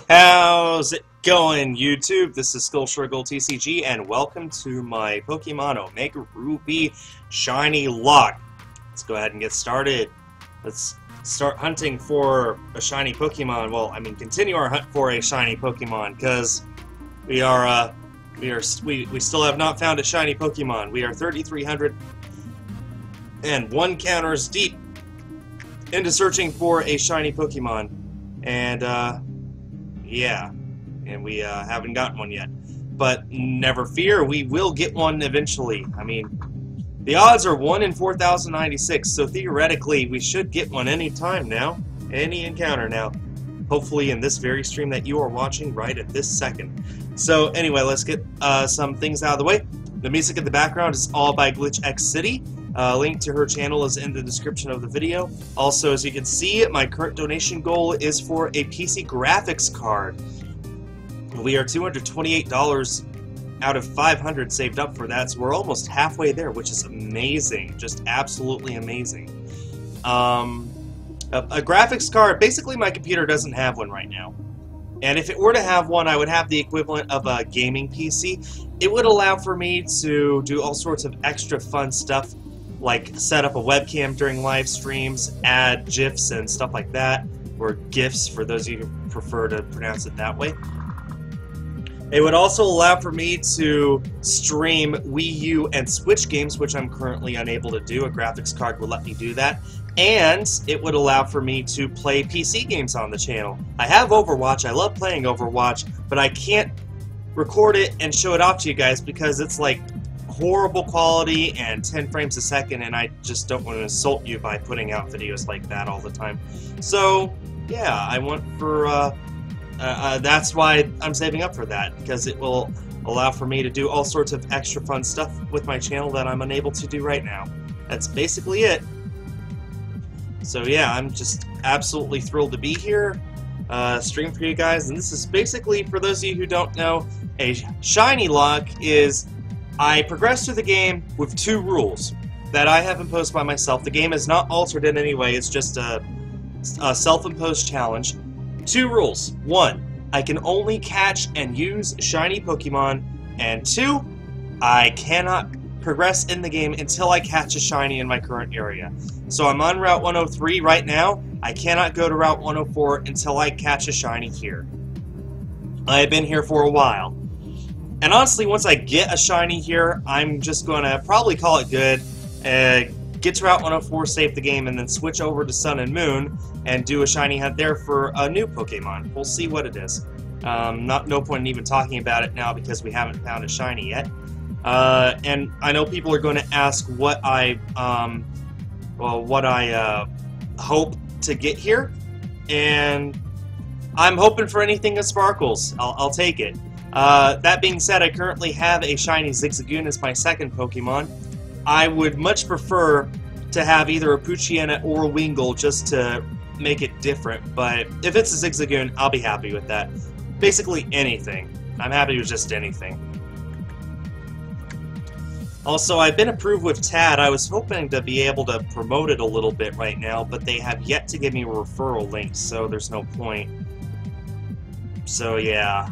How's it going, YouTube? This is Skul TCG, and welcome to my Pokemon OmegaRuby ShinyLocke. Let's go ahead and get started. Let's start hunting for a shiny Pokemon. Well, I mean, continue our hunt for a shiny Pokemon, because we still have not found a shiny Pokemon. We are 3,301 counters deep into searching for a shiny Pokemon, and yeah, and we haven't gotten one yet. But never fear, we will get one eventually. I mean, the odds are 1 in 4,096, so theoretically we should get one any time now, any encounter now. Hopefully in this very stream that you are watching right at this second. So anyway, let's get some things out of the way. The music in the background is all by Glitch X City. Link to her channel is in the description of the video. Also, as you can see, my current donation goal is for a PC graphics card. We are $228 out of 500 saved up for that, so we're almost halfway there, which is amazing. Just absolutely amazing. A graphics card, basically my computer doesn't have one right now. And if it were to have one, I would have the equivalent of a gaming PC. It would allow for me to do all sorts of extra fun stuff, like set up a webcam during live streams, add GIFs and stuff like that, or GIFs for those of you who prefer to pronounce it that way. It would also allow for me to stream Wii U and Switch games, which I'm currently unable to do. A graphics card would let me do that. And it would allow for me to play PC games on the channel. I have Overwatch, I love playing Overwatch, but I can't record it and show it off to you guys because it's like horrible quality and 10 frames a second, and I just don't want to insult you by putting out videos like that all the time. So yeah, I want for that's why I'm saving up for that, because it will allow for me to do all sorts of extra fun stuff with my channel that I'm unable to do right now. That's basically it. So yeah, I'm just absolutely thrilled to be here, stream for you guys, and this is basically, for those of you who don't know, a ShinyLocke is I progress through the game with 2 rules that I have imposed by myself. The game is not altered in any way, it's just a self-imposed challenge. 2 rules. 1, I can only catch and use shiny Pokemon, and 2, I cannot progress in the game until I catch a shiny in my current area. So I'm on Route 103 right now. I cannot go to Route 104 until I catch a shiny here. I've been here for a while. And honestly, once I get a shiny here, I'm just going to probably call it good, get to Route 104, save the game, and then switch over to Sun and Moon and do a shiny hunt there for a new Pokemon. We'll see what it is. No point in even talking about it now because we haven't found a shiny yet. And I know people are going to ask what I hope to get here, and I'm hoping for anything that sparkles. I'll take it. That being said, I currently have a shiny Zigzagoon as my second Pokemon. I would much prefer to have either a Poochyena or a Wingull just to make it different, but if it's a Zigzagoon, I'll be happy with that. Basically anything. I'm happy with just anything. Also, I've been approved with TAD. I was hoping to be able to promote it a little bit right now, but they have yet to give me a referral link, so there's no point. So yeah,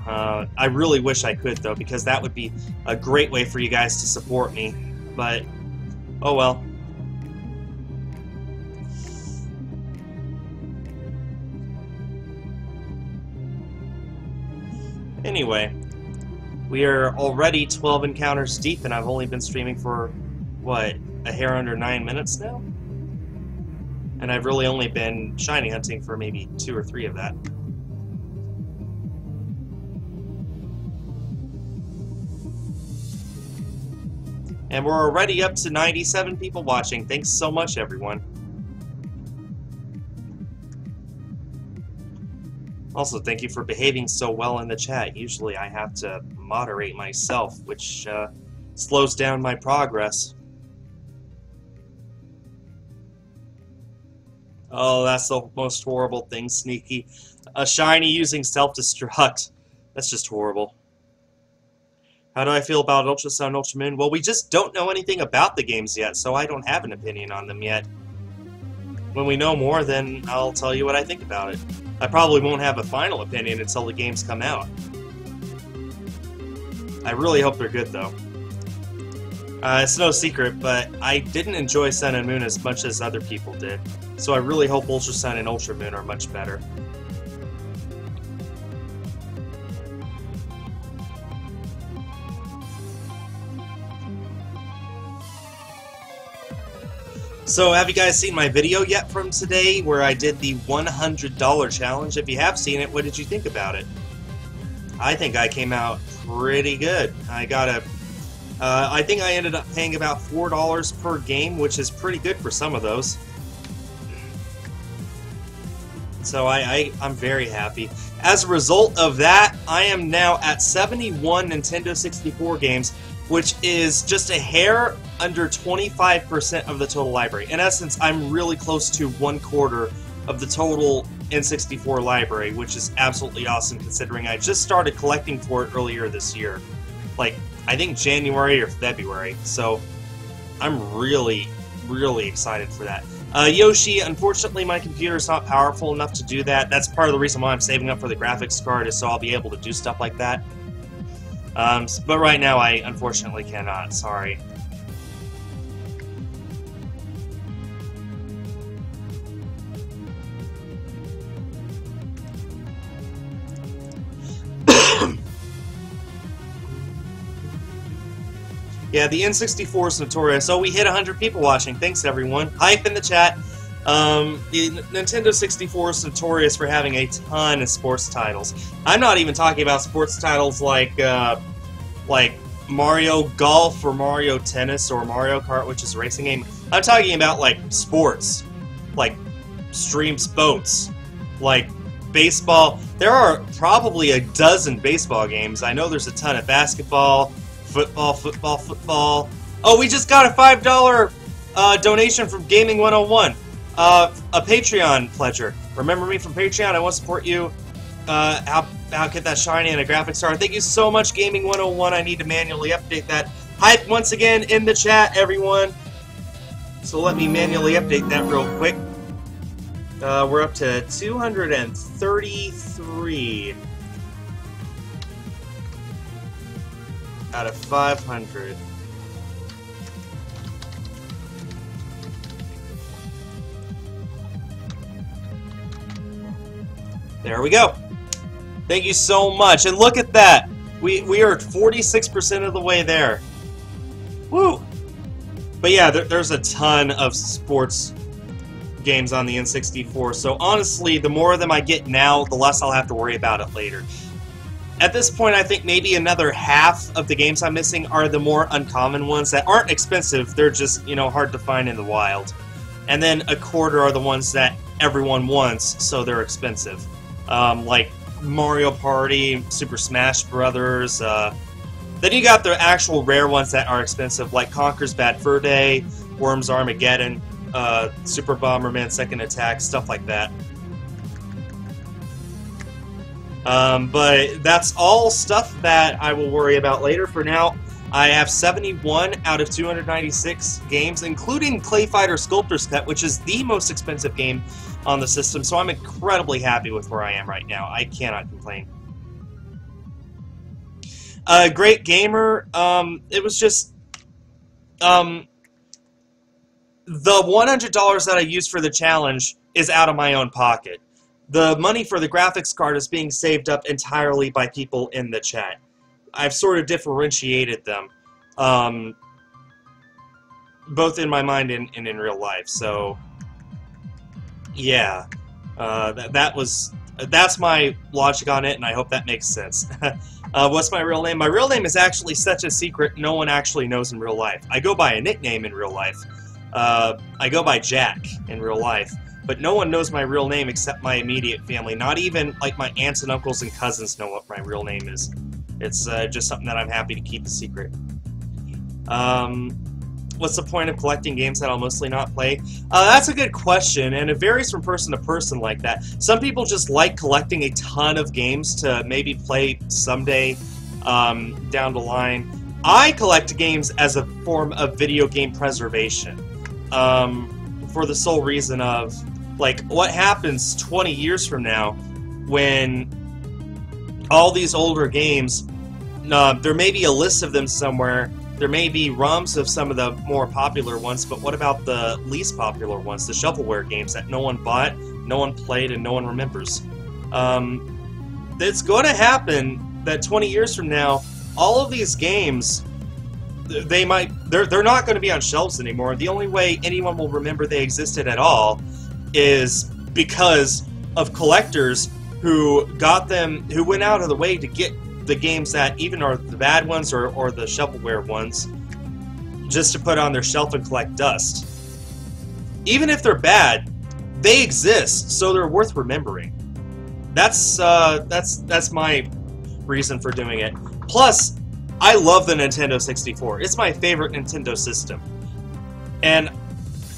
I really wish I could, though, because that would be a great way for you guys to support me. But, oh well. Anyway, we are already 12 encounters deep, and I've only been streaming for, what, a hair under 9 minutes now? And I've really only been shiny hunting for maybe 2 or 3 of that. And we're already up to 97 people watching. Thanks so much, everyone. Also, thank you for behaving so well in the chat. Usually I have to moderate myself, which slows down my progress. Oh, that's the most horrible thing, Sneaky. A shiny using self-destruct. That's just horrible. How do I feel about Ultra Sun, Ultra Moon? Well, we just don't know anything about the games yet, so I don't have an opinion on them yet. When we know more, then I'll tell you what I think about it. I probably won't have a final opinion until the games come out. I really hope they're good, though. It's no secret, but I didn't enjoy Sun and Moon as much as other people did, so I really hope Ultra Sun and Ultra Moon are much better. So, have you guys seen my video yet from today where I did the $100 challenge? If you have seen it, what did you think about it? I think I came out pretty good. I think I ended up paying about $4 per game, which is pretty good for some of those. So I'm very happy. As a result of that, I am now at 71 Nintendo 64 games, which is just a hair under 25% of the total library. In essence, I'm really close to 1/4 of the total N64 library, which is absolutely awesome considering I just started collecting for it earlier this year. Like, I think January or February, so I'm really, really excited for that. Yoshi, unfortunately my computer's not powerful enough to do that. That's part of the reason why I'm saving up for the graphics card, is so I'll be able to do stuff like that. But right now I unfortunately cannot, sorry. Yeah, the N64 is notorious. So we hit 100 people watching. Thanks, everyone. Hype in the chat. The Nintendo 64 is notorious for having a ton of sports titles. I'm not even talking about sports titles like Mario Golf or Mario Tennis or Mario Kart, which is a racing game. I'm talking about, like, sports. Like, stream boats. Like, baseball. There are probably a dozen baseball games. I know there's a ton of basketball. Football. Oh, we just got a $5 donation from Gaming 101. A Patreon pledger. Remember me from Patreon? I want to support you. I'll get that shiny and a graphics card. Thank you so much, Gaming 101. I need to manually update that. Hype once again in the chat, everyone. So let me manually update that real quick. We're up to 233. Out of 500. There we go. Thank you so much. And look at that. We are 46% of the way there. Woo! But yeah, there's a ton of sports games on the N64. So honestly, the more of them I get now, the less I'll have to worry about it later. At this point, I think maybe another half of the games I'm missing are the more uncommon ones that aren't expensive. They're just, you know, hard to find in the wild. And then a quarter are the ones that everyone wants, so they're expensive. Like Mario Party, Super Smash Brothers. Then you got the actual rare ones that are expensive, like Conker's Bad Fur Day, Worms Armageddon, Super Bomberman Second Attack, stuff like that. But that's all stuff that I will worry about later. For now, I have 71 out of 296 games, including Clay Fighter Sculptor's Cut, which is the most expensive game on the system, so I'm incredibly happy with where I am right now. I cannot complain. Great gamer, it was just, the $100 that I used for the challenge is out of my own pocket. The money for the graphics card is being saved up entirely by people in the chat. I've sort of differentiated them, both in my mind and in real life. So, yeah, that's my logic on it, and I hope that makes sense. What's my real name? My real name is actually such a secret no one actually knows in real life. I go by a nickname in real life. I go by Jack in real life. But no one knows my real name except my immediate family. Not even, like, my aunts and uncles and cousins know what my real name is. It's just something that I'm happy to keep a secret. What's the point of collecting games that I'll mostly not play? That's a good question, and it varies from person to person like that. Some people just like collecting a ton of games to maybe play someday down the line. I collect games as a form of video game preservation. For the sole reason of, like, what happens 20 years from now when all these older games, there may be a list of them somewhere. There may be ROMs of some of the more popular ones, but what about the least popular ones, the shovelware games that no one bought, no one played, and no one remembers? It's going to happen that 20 years from now, all of these games, they're not going to be on shelves anymore. The only way anyone will remember they existed at all is because of collectors who got them, who went out of the way to get the games that even are the bad ones or the shovelware ones, just to put on their shelf and collect dust. Even if they're bad, they exist, so they're worth remembering. That's my reason for doing it. Plus, I love the Nintendo 64. It's my favorite Nintendo system. And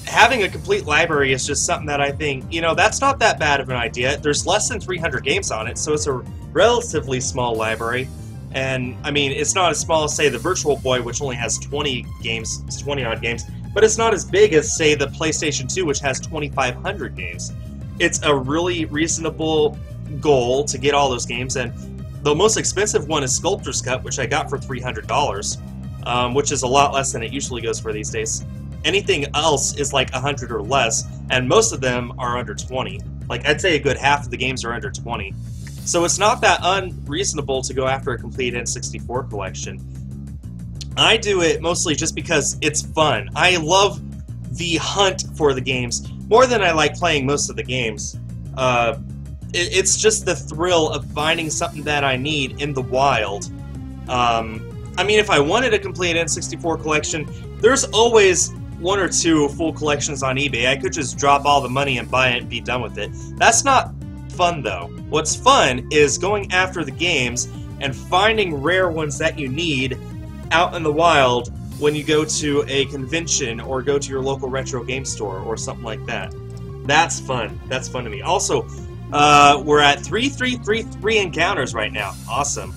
having a complete library is just something that I think, you know, that's not that bad of an idea. There's less than 300 games on it, so it's a relatively small library. And, I mean, it's not as small as, say, the Virtual Boy, which only has 20 games, 20-odd games, but it's not as big as, say, the PlayStation 2, which has 2,500 games. It's a really reasonable goal to get all those games, and the most expensive one is Sculptor's Cut, which I got for $300, which is a lot less than it usually goes for these days. Anything else is like 100 or less, and most of them are under 20. Like, I'd say a good half of the games are under 20. So it's not that unreasonable to go after a complete N64 collection. I do it mostly just because it's fun. I love the hunt for the games more than I like playing most of the games. It's just the thrill of finding something that I need in the wild. I mean, if I wanted a complete N64 collection, there's always one or two full collections on eBay. I could just drop all the money and buy it and be done with it. That's not fun, though. What's fun is going after the games and finding rare ones that you need out in the wild when you go to a convention or go to your local retro game store or something like that. That's fun. That's fun to me. Also, we're at 3,333 encounters right now. Awesome.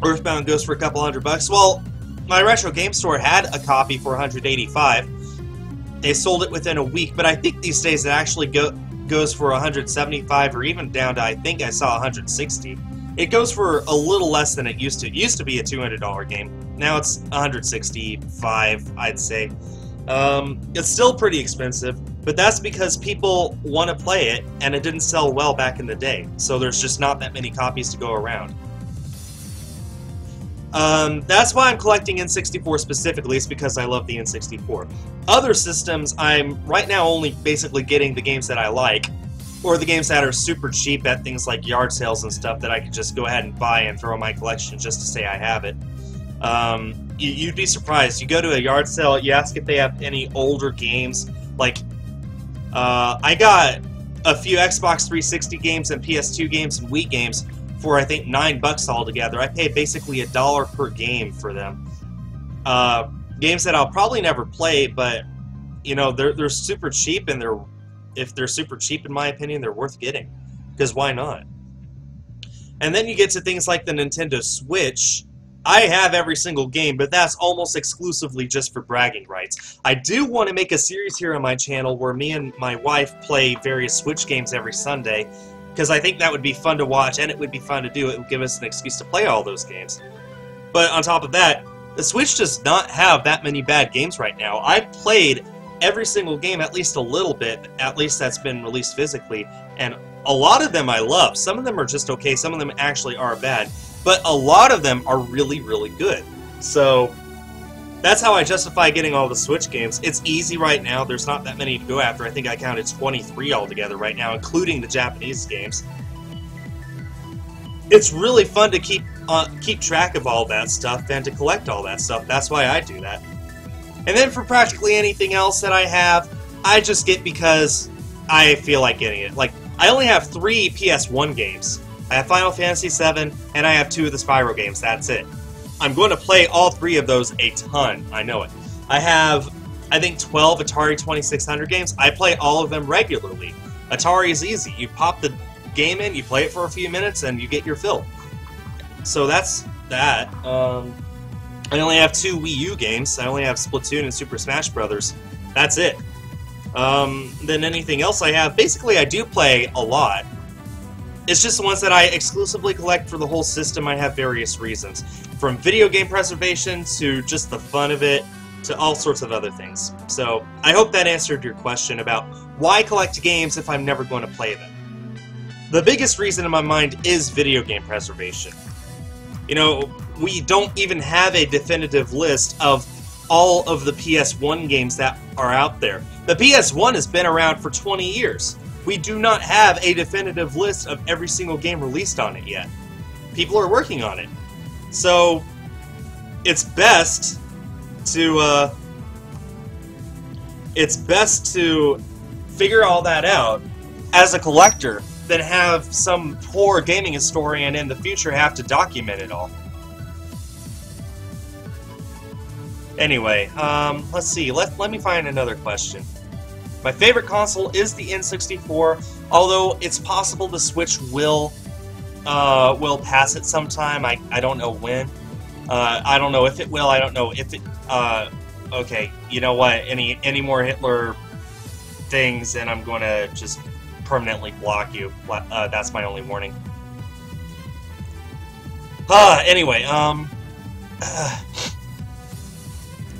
Earthbound goes for a couple $100. Well, my retro game store had a copy for $185. They sold it within a week, but I think these days it actually goes for $175 or even down to, I think I saw $160. It goes for a little less than it used to. It used to be a $200 game. Now it's $165, I'd say. It's still pretty expensive, but that's because people want to play it, and it didn't sell well back in the day, so there's just not that many copies to go around. That's why I'm collecting N64 specifically, is because I love the N64. Other systems, I'm right now only basically getting the games that I like, or the games that are super cheap at things like yard sales and stuff that I could just go ahead and buy and throw in my collection just to say I have it. You'd be surprised. You go to a yard sale, you ask if they have any older games. Like, I got a few Xbox 360 games and PS2 games and Wii games for, I think, $9 altogether. I pay basically $1 per game for them. Games that I'll probably never play, but, you know, they're super cheap, and if they're super cheap, in my opinion, they're worth getting. Because why not? And then you get to things like the Nintendo Switch. I have every single game, but that's almost exclusively just for bragging rights. I do want to make a series here on my channel where me and my wife play various Switch games every Sunday, because I think that would be fun to watch, and it would be fun to do. It would give us an excuse to play all those games. But on top of that, the Switch does not have that many bad games right now. I've played every single game at least a little bit, at least that's been released physically, and a lot of them I love. Some of them are just okay, some of them actually are bad, but a lot of them are really, really good. So that's how I justify getting all the Switch games. It's easy right now. There's not that many to go after. I think I counted 23 altogether right now, including the Japanese games. It's really fun to keep track of all that stuff and to collect all that stuff. That's why I do that. And then for practically anything else that I have, I just get because I feel like getting it. Like, I only have 3 PS1 games. I have Final Fantasy VII, and I have 2 of the Spyro games. That's it. I'm going to play all 3 of those a ton. I know it. I have, I think, 12 Atari 2600 games. I play all of them regularly. Atari is easy. You pop the game in, you play it for a few minutes, and you get your fill. So that's that. I only have 2 Wii U games. I only have Splatoon and Super Smash Bros. That's it. than anything else I have. Basically, I do play a lot. It's just the ones that I exclusively collect for the whole system. I have various reasons. From video game preservation to just the fun of it to all sorts of other things. So, I hope that answered your question about why collect games if I'm never going to play them. The biggest reason in my mind is video game preservation. You know, we don't even have a definitive list of all of the PS1 games that are out there. The PS1 has been around for 20 years. We do not have a definitive list of every single game released on it yet. People are working on it. So, it's best to figure all that out as a collector than have some poor gaming historian in the future have to document it all. Anyway, let's see. Let me find another question. My favorite console is the N64, although it's possible the Switch will pass it sometime. I don't know when. I don't know if it will. I don't know if it. Okay, you know what? Any more Hitler things, and I'm going to just permanently block you. That's my only warning. Anyway,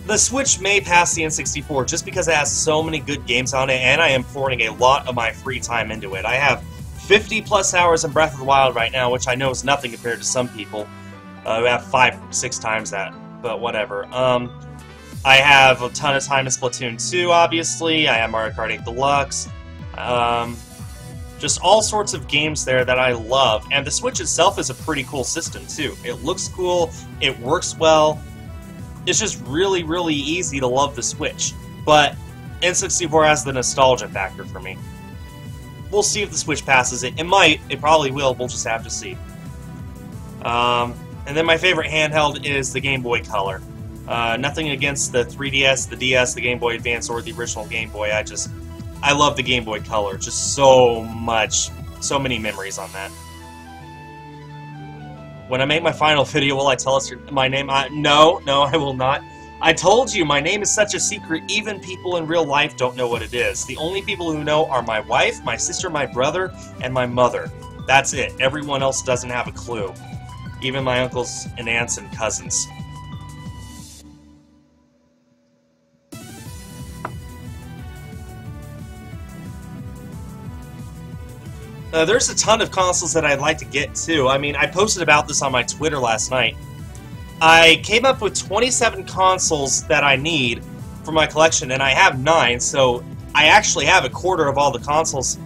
the Switch may pass the N64 just because it has so many good games on it, and I am pouring a lot of my free time into it. I have 50 plus hours in Breath of the Wild right now, which I know is nothing compared to some people who have 5-6 times that, but whatever. I have a ton of time in Splatoon 2, obviously. I have Mario Kart 8 Deluxe. Just all sorts of games there that I love, and the Switch itself is a pretty cool system, too. It looks cool, it works well. It's just really, really easy to love the Switch. But N64 has the nostalgia factor for me. We'll see if the Switch passes it. It might. It probably will. We'll just have to see. And then my favorite handheld is the Game Boy Color. Nothing against the 3DS, the DS, the Game Boy Advance, or the original Game Boy. I love the Game Boy Color. Just so much. So many memories on that. When I make my final video, will I tell us my name? No, I will not. I told you, my name is such a secret, even people in real life don't know what it is. The only people who know are my wife, my sister, my brother, and my mother. That's it. Everyone else doesn't have a clue. Even my uncles and aunts and cousins. There's a ton of consoles that I'd like to get to. I mean, I posted about this on my Twitter last night. I came up with 27 consoles that I need for my collection, and I have 9, so I actually have a quarter of all the consoles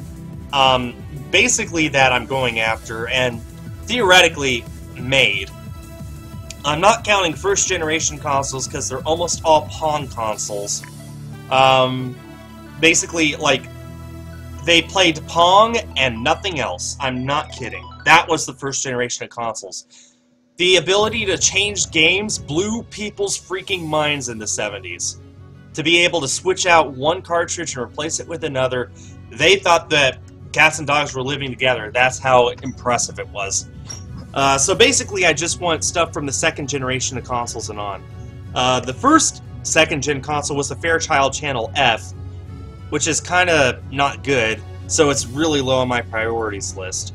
basically that I'm going after, and theoretically made. I'm not counting first-generation consoles because they're almost all Pong consoles. Basically, like, they played Pong and nothing else. I'm not kidding. That was the first generation of consoles. The ability to change games blew people's freaking minds in the 70s. To be able to switch out one cartridge and replace it with another, they thought that cats and dogs were living together. That's how impressive it was. So basically, I just want stuff from the second generation of consoles and on. The first second-gen console was the Fairchild Channel F, which is kind of not good, so it's really low on my priorities list.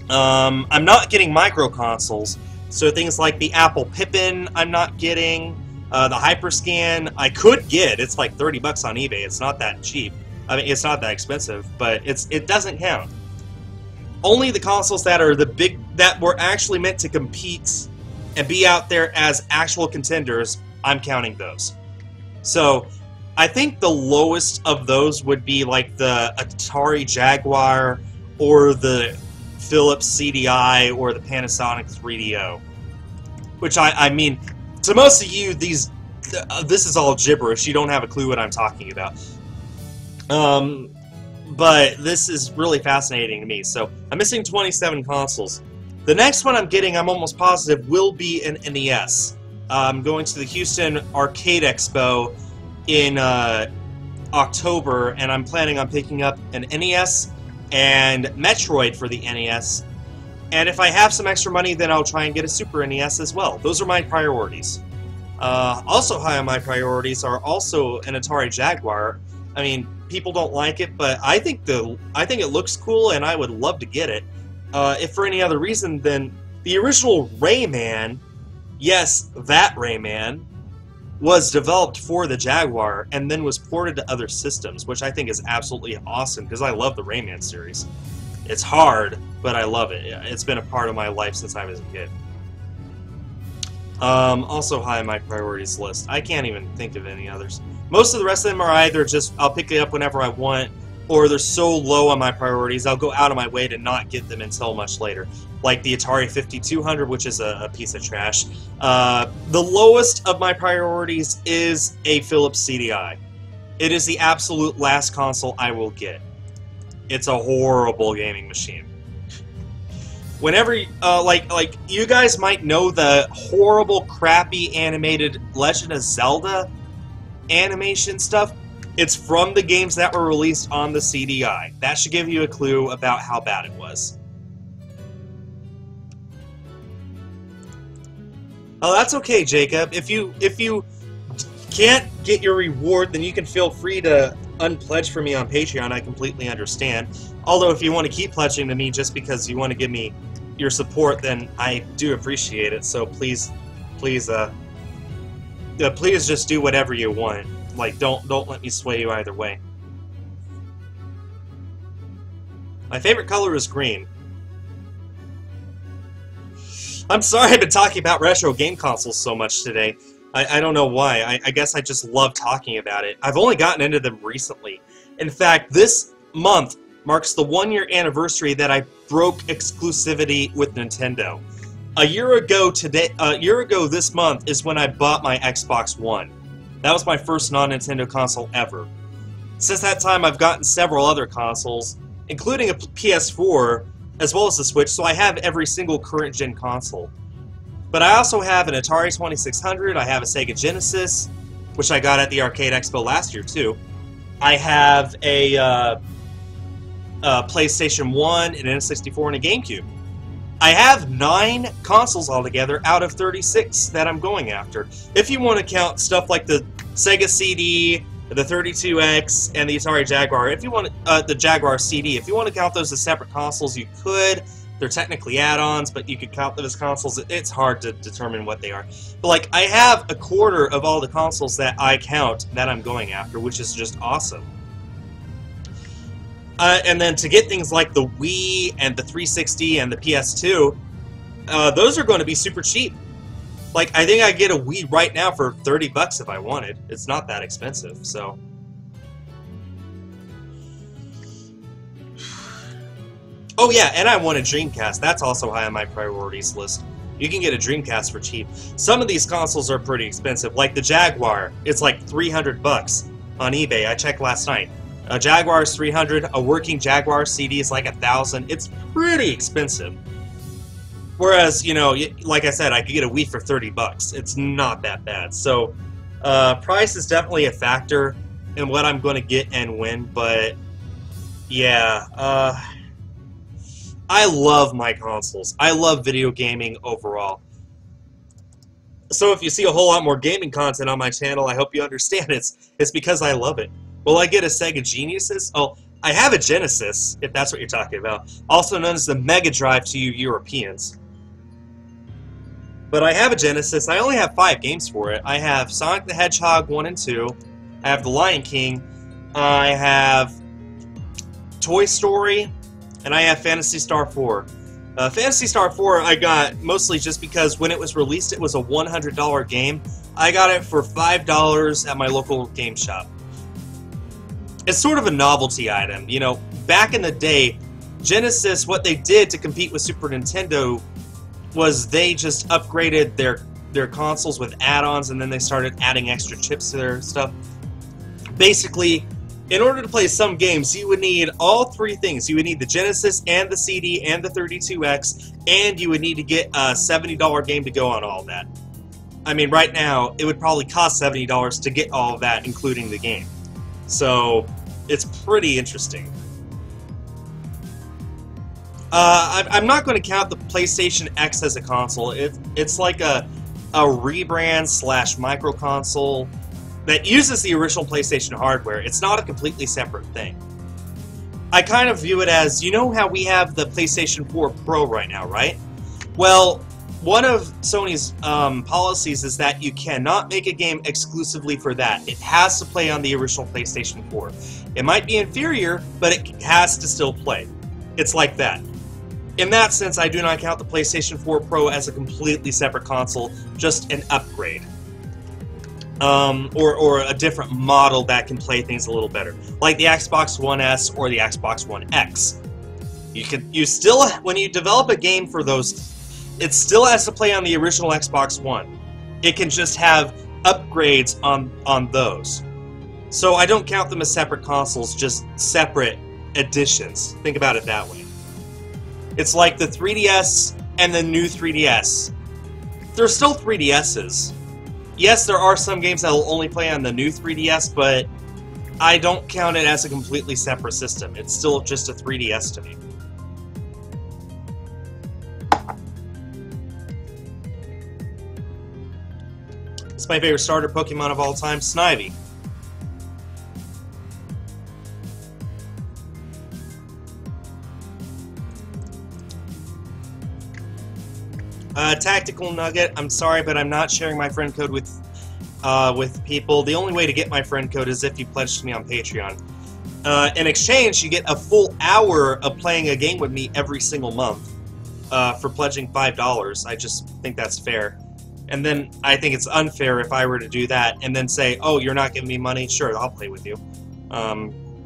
I'm not getting micro consoles, so things like the Apple Pippin I'm not getting, the Hyperscan I could get. It's like 30 bucks on eBay. It's not that cheap. I mean, it's not that expensive, but it doesn't count. Only the consoles that are that were actually meant to compete and be out there as actual contenders, I'm counting those. So I think the lowest of those would be like the Atari Jaguar or the Philips CDI or the Panasonic 3DO. Which, I mean, to most of you, this is all gibberish. You don't have a clue what I'm talking about. But this is really fascinating to me. So, I'm missing 27 consoles. The next one I'm getting, I'm almost positive, will be an NES. I'm going to the Houston Arcade Expo in October, and I'm planning on picking up an NES and Metroid for the NES. And if I have some extra money, then I'll try and get a Super NES as well. Those are my priorities. Also high on my priorities are also an Atari Jaguar, I mean, people don't like it, but I think it looks cool, and I would love to get it. If for any other reason than the original Rayman, yes, that Rayman, was developed for the Jaguar and then was ported to other systems, which I think is absolutely awesome because I love the Rayman series. It's hard, but I love it. It's been a part of my life since I was a kid. Also high on my priorities list. I can't even think of any others. Most of the rest of them are either just I'll pick it up whenever I want, or they're so low on my priorities I'll go out of my way to not get them until much later. Like the Atari 5200, which is a piece of trash. The lowest of my priorities is a Philips CDI. It is the absolute last console I will get. It's a horrible gaming machine. Whenever, like you guys might know the horrible, crappy animated Legend of Zelda animation stuff. It's from the games that were released on the CDI. That should give you a clue about how bad it was. Oh, that's okay, Jacob. If you can't get your reward, then you can feel free to unpledge for me on Patreon. I completely understand. Although, if you want to keep pledging to me just because you want to give me your support, then I do appreciate it. So please just do whatever you want. Like, don't let me sway you either way. My favorite color is green. I'm sorry I've been talking about retro game consoles so much today. I don't know why. I guess I just love talking about it. I've only gotten into them recently. In fact, this month marks the 1-year anniversary that I broke exclusivity with Nintendo. A year ago this month is when I bought my Xbox One. That was my first non-Nintendo console ever. Since that time, I've gotten several other consoles, including a PS4, as well as the Switch, so I have every single current-gen console. But I also have an Atari 2600, I have a Sega Genesis, which I got at the Arcade Expo last year, too. I have a PlayStation 1, an N64, and a GameCube. I have 9 consoles altogether out of 36 that I'm going after. If you want to count stuff like the Sega CD, the 32X, and the Atari Jaguar, if you want the Jaguar CD, if you want to count those as separate consoles, you could. They're technically add-ons, but you could count them as consoles. It's hard to determine what they are. But like, I have a quarter of all the consoles that I count that I'm going after, which is just awesome. And then to get things like the Wii and the 360 and the PS2, those are going to be super cheap. Like, I think I get a Wii right now for 30 bucks if I wanted. It's not that expensive, so. Oh yeah, and I want a Dreamcast. That's also high on my priorities list. You can get a Dreamcast for cheap. Some of these consoles are pretty expensive, like the Jaguar. It's like 300 bucks on eBay. I checked last night. A Jaguar is 300. A working Jaguar CD is like 1,000. It's pretty expensive. Whereas, you know, like I said, I could get a Wii for 30 bucks. It's not that bad. So, price is definitely a factor in what I'm going to get and when. But yeah, I love my consoles. I love video gaming overall. So if you see a whole lot more gaming content on my channel, I hope you understand it's because I love it. Will I get a Sega Genesis? Oh, I have a Genesis, if that's what you're talking about. Also known as the Mega Drive to you Europeans. But I have a Genesis. I only have 5 games for it. I have Sonic the Hedgehog 1 and 2. I have The Lion King. I have Toy Story. And I have Phantasy Star 4. Phantasy Star 4 I got mostly just because when it was released it was a $100 game. I got it for $5 at my local game shop. It's sort of a novelty item. You know, back in the day, Genesis, what they did to compete with Super Nintendo was they just upgraded their consoles with add-ons, and then they started adding extra chips to their stuff. Basically, in order to play some games, you would need all 3 things. You would need the Genesis and the CD and the 32X, and you would need to get a $70 game to go on all of that. I mean, right now, it would probably cost $70 to get all of that, including the game. So, it's pretty interesting. I'm not going to count the PlayStation X as a console. It's like a rebrand / micro console. that uses the original PlayStation hardware. It's not a completely separate thing. I kind of view it as, you know how we have the PlayStation 4 Pro right now, right? Well, one of Sony's policies is that you cannot make a game exclusively for that. It has to play on the original PlayStation 4. It might be inferior, but it has to still play. It's like that. In that sense, I do not count the PlayStation 4 Pro as a completely separate console, just an upgrade. Or a different model that can play things a little better, like the Xbox One S or the Xbox One X. You still, when you develop a game for those, it still has to play on the original Xbox One. It can just have upgrades on those. So I don't count them as separate consoles, just separate editions. Think about it that way. It's like the 3DS and the new 3DS. They're still 3DSs. Yes, there are some games that will only play on the new 3DS, but I don't count it as a completely separate system. It's still just a 3DS to me. It's my favorite starter Pokemon of all time, Snivy. Tactical Nugget, I'm sorry, but I'm not sharing my friend code with people. The only way to get my friend code is if you pledge to me on Patreon. In exchange, you get a full hour of playing a game with me every single month for pledging $5. I just think that's fair. And then I think it's unfair if I were to do that and then say, oh, you're not giving me money? Sure, I'll play with you.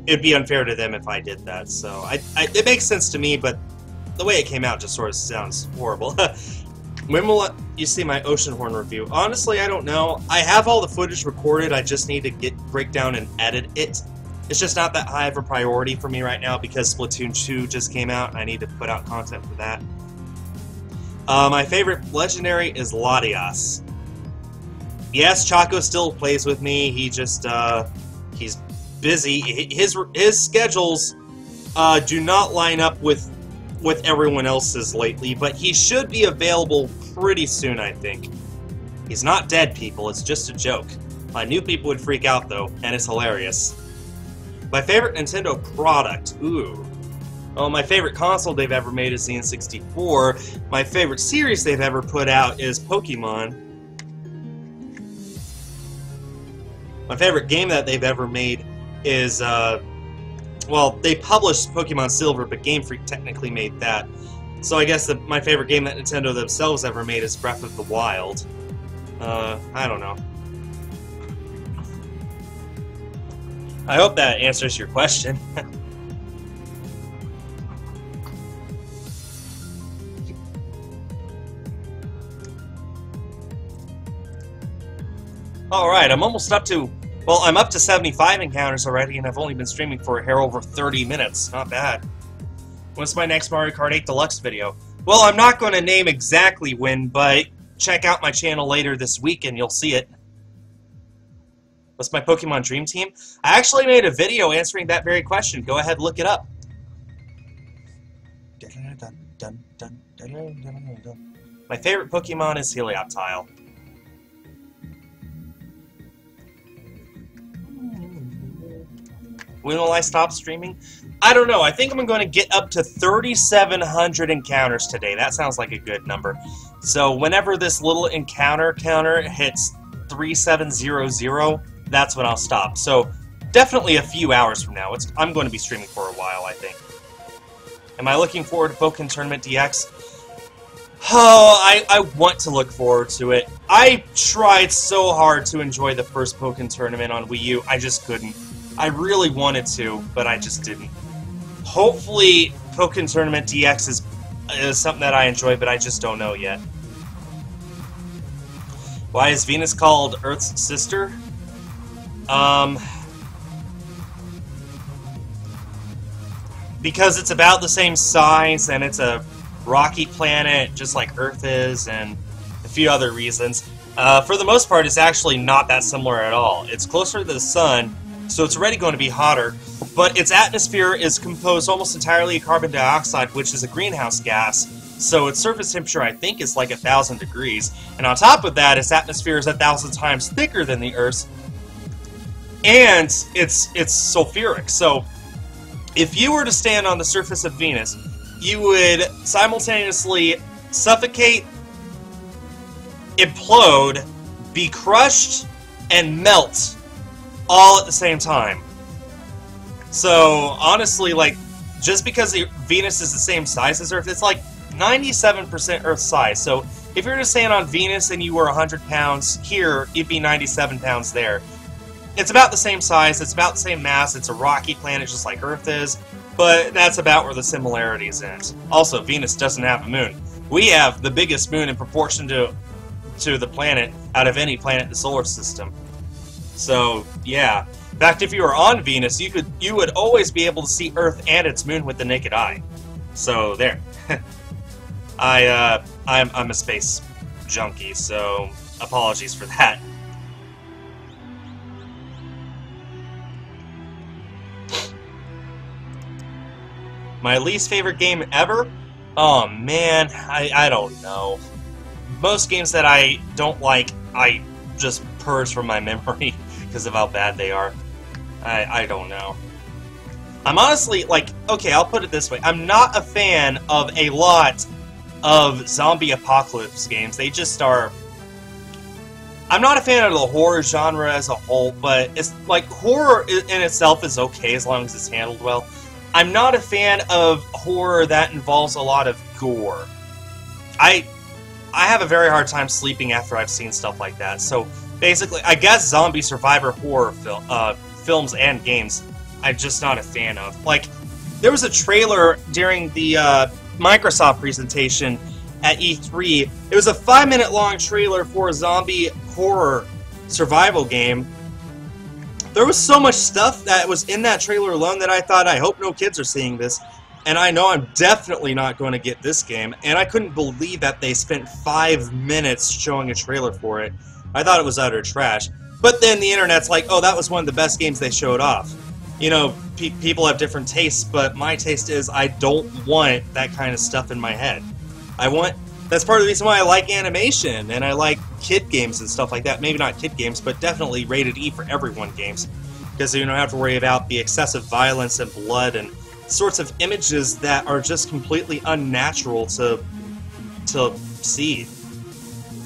It'd be unfair to them if I did that. So it makes sense to me, but the way it came out just sort of sounds horrible. When will you see my Oceanhorn review? Honestly, I don't know. I have all the footage recorded. I just need to break down and edit it. It's just not that high of a priority for me right now because Splatoon 2 just came out and I need to put out content for that. My favorite legendary is Latias. Yes, Chaco still plays with me. He just, he's busy. His schedules do not line up with everyone else's lately, but he should be available pretty soon, I think. He's not dead, people. It's just a joke. I knew people would freak out, though, and it's hilarious. My favorite Nintendo product? Ooh. Oh, my favorite console they've ever made is the N64. My favorite series they've ever put out is Pokemon. My favorite game that they've ever made is, well, they published Pokemon Silver, but Game Freak technically made that. So I guess my favorite game that Nintendo themselves ever made is Breath of the Wild. I don't know. I hope that answers your question. Alright, I'm almost up to... Well, I'm up to 75 encounters already, and I've only been streaming for a hair over 30 minutes. Not bad. When's my next Mario Kart 8 Deluxe video? Well, I'm not going to name exactly when, but check out my channel later this week and you'll see it. What's my Pokemon Dream Team? I actually made a video answering that very question. Go ahead, look it up. My favorite Pokemon is Helioptile. When will I stop streaming? I don't know. I think I'm going to get up to 3,700 encounters today. That sounds like a good number. So whenever this little encounter counter hits 3,700, that's when I'll stop. So definitely a few hours from now. I'm going to be streaming for a while, I think. Am I looking forward to Pokken Tournament DX? Oh, I want to look forward to it. I tried so hard to enjoy the first Pokken Tournament on Wii U. I just couldn't. I really wanted to, but I just didn't. Hopefully, Pokken Tournament DX is something that I enjoy, but I just don't know yet. Why is Venus called Earth's sister? Because it's about the same size, and it's a rocky planet, just like Earth is, and a few other reasons. For the most part, it's actually not that similar at all. It's closer to the sun, so it's already going to be hotter, but its atmosphere is composed almost entirely of carbon dioxide, which is a greenhouse gas, so its surface temperature, I think, is like 1,000 degrees, and on top of that, its atmosphere is 1,000 times thicker than the Earth's, and it's sulfuric. So if you were to stand on the surface of Venus, you would simultaneously suffocate, implode, be crushed, and melt all at the same time. So honestly, like, just because Venus is the same size as Earth, it's like 97% Earth size. So if you're just stand on Venus and you were 100 pounds here, you'd be 97 pounds there. It's about the same size, it's about the same mass, it's a rocky planet just like Earth is, but that's about where the similarities end. Also, Venus doesn't have a moon. We have the biggest moon in proportion to the planet out of any planet in the solar system. So, yeah. In fact, if you were on Venus, you would always be able to see Earth and its moon with the naked eye. So, there. I'm a space junkie, so apologies for that. My least favorite game ever? Oh man, I don't know. Most games that I don't like, I just purge from my memory because of how bad they are. I don't know. I'm honestly, like, okay, I'll put it this way. I'm not a fan of a lot of zombie apocalypse games. They just are... I'm not a fan of the horror genre as a whole, but it's like horror in itself is okay as long as it's handled well. I'm not a fan of horror that involves a lot of gore. I have a very hard time sleeping after I've seen stuff like that. So basically, I guess zombie survivor horror films and games, I'm just not a fan of. Like, there was a trailer during the Microsoft presentation at E3. It was a 5-minute long trailer for a zombie horror survival game. There was so much stuff that was in that trailer alone that I thought, I hope no kids are seeing this. And I know I'm definitely not going to get this game. And I couldn't believe that they spent 5 minutes showing a trailer for it. I thought it was utter trash. But then the internet's like, oh, that was one of the best games they showed off. You know, people have different tastes, but my taste is I don't want that kind of stuff in my head. That's part of the reason why I like animation, and I like kid games and stuff like that. Maybe not kid games, but definitely rated E for everyone games. Because you don't have to worry about the excessive violence and blood and sorts of images that are just completely unnatural to see.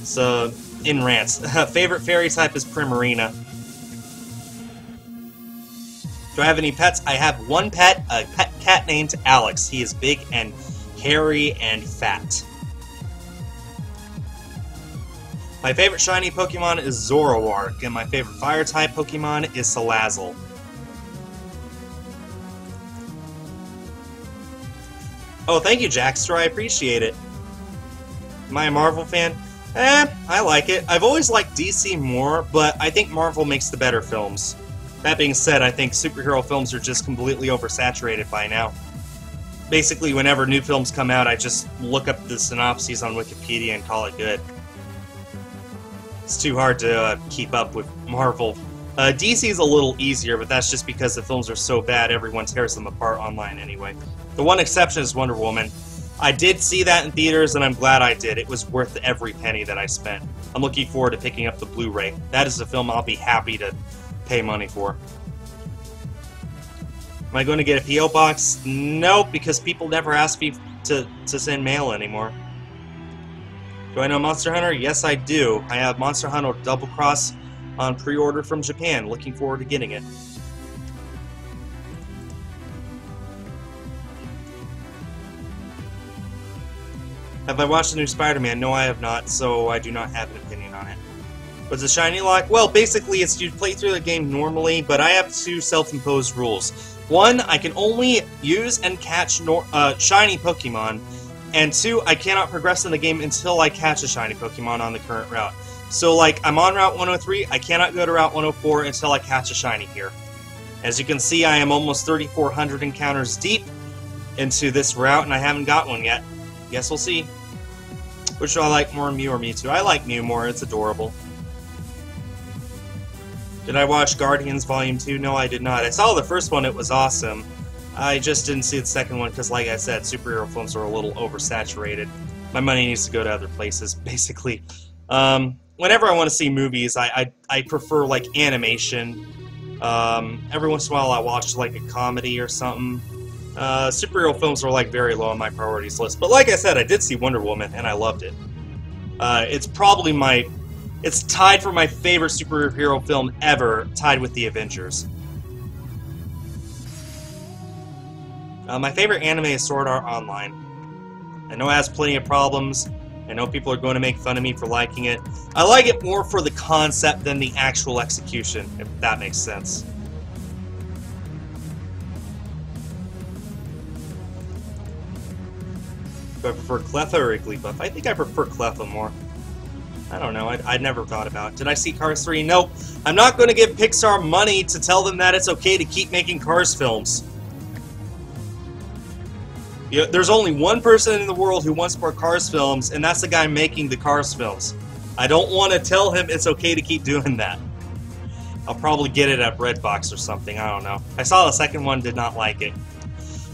So, in rants. Favorite fairy type is Primarina. Do I have any pets? I have one pet, a pet cat named Alex. He is big and hairy and fat. My favorite shiny Pokemon is Zoroark, and my favorite fire-type Pokemon is Salazzle. Oh, thank you, Jackster. I appreciate it. Am I a Marvel fan? I like it. I've always liked DC more, but I think Marvel makes the better films. That being said, I think superhero films are just completely oversaturated by now. Basically, whenever new films come out, I just look up the synopses on Wikipedia and call it good. It's too hard to keep up with Marvel. DC's a little easier, but that's just because the films are so bad, everyone tears them apart online anyway. The one exception is Wonder Woman. I did see that in theaters, and I'm glad I did. It was worth every penny that I spent. I'm looking forward to picking up the Blu-ray. That is a film I'll be happy to pay money for. Am I going to get a P.O. box? Nope, because people never ask me to send mail anymore. Do I know Monster Hunter? Yes, I do. I have Monster Hunter Double Cross on pre-order from Japan. Looking forward to getting it. Have I watched the new Spider-Man? No, I have not, so I do not have an opinion on it. What's a ShinyLocke? Well, basically, it's you play through the game normally, but I have 2 self-imposed rules. 1, I can only use and catch shiny Pokemon, and 2, I cannot progress in the game until I catch a shiny Pokemon on the current route. So, like, I'm on Route 103, I cannot go to Route 104 until I catch a shiny here. As you can see, I am almost 3,400 encounters deep into this route, and I haven't got one yet. Guess we'll see. Which do I like more, Mew or Mewtwo? I like Mew more, it's adorable. Did I watch Guardians Volume 2? No, I did not. I saw the first one, it was awesome. I just didn't see the second one because, like I said, superhero films are a little oversaturated. My money needs to go to other places, basically. Whenever I want to see movies, I prefer, like, animation. Every once in a while I watch like a comedy or something. Superhero films are like very low on my priorities list. But like I said, I did see Wonder Woman and I loved it. It's probably it's tied for my favorite superhero film ever, tied with The Avengers. My favorite anime is Sword Art Online. I know it has plenty of problems. I know people are going to make fun of me for liking it. I like it more for the concept than the actual execution, if that makes sense. Do I prefer Cleffa or Igglybuff? I think I prefer Cleffa more. I don't know. I'd never thought about it. Did I see Cars 3? Nope. I'm not going to give Pixar money to tell them that it's okay to keep making Cars films. You know, there's only one person in the world who wants more Cars films, and that's the guy making the Cars films. I don't want to tell him it's okay to keep doing that. I'll probably get it at Redbox or something. I don't know. I saw the second one, did not like it.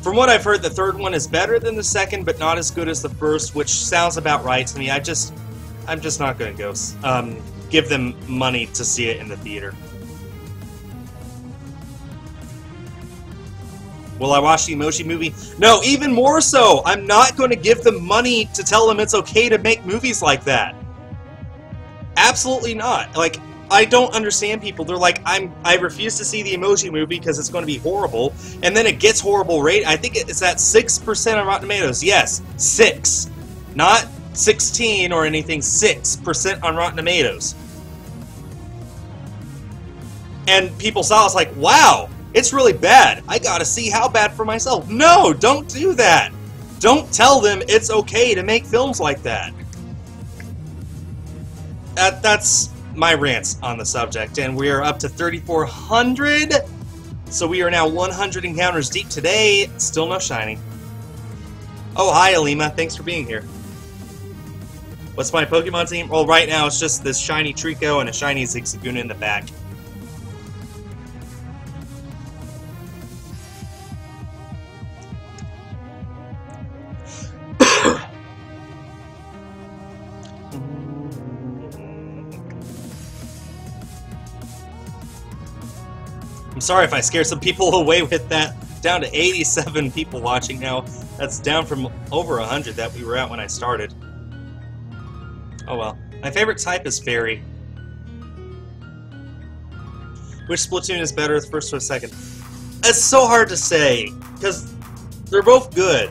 From what I've heard, the third one is better than the second, but not as good as the first, which sounds about right to me. I'm just not going to go give them money to see it in the theater. Will I watch the Emoji Movie? No, even more so! I'm not going to give them money to tell them it's okay to make movies like that. Absolutely not. Like, I don't understand people. They're like, I refuse to see the Emoji Movie because it's going to be horrible, and then it gets horrible rate. I think it's at 6% on Rotten Tomatoes. Yes, 6. Not 16 or anything, 6% on Rotten Tomatoes. And people saw it's like, wow, it's really bad. I gotta see how bad for myself. No, don't do that. Don't tell them it's okay to make films like that. That's my rants on the subject, and we are up to 3,400. So we are now 100 encounters deep today. Still no shiny. Oh, hi, Alima. Thanks for being here. What's my Pokemon team? Well, right now it's just this shiny Trico and a shiny Zigzagoon in the back. I'm sorry if I scared some people away with that. Down to 87 people watching now. That's down from over 100 that we were at when I started. Oh well. My favorite type is Fairy. Which Splatoon is better, the first or the second? It's so hard to say, because they're both good,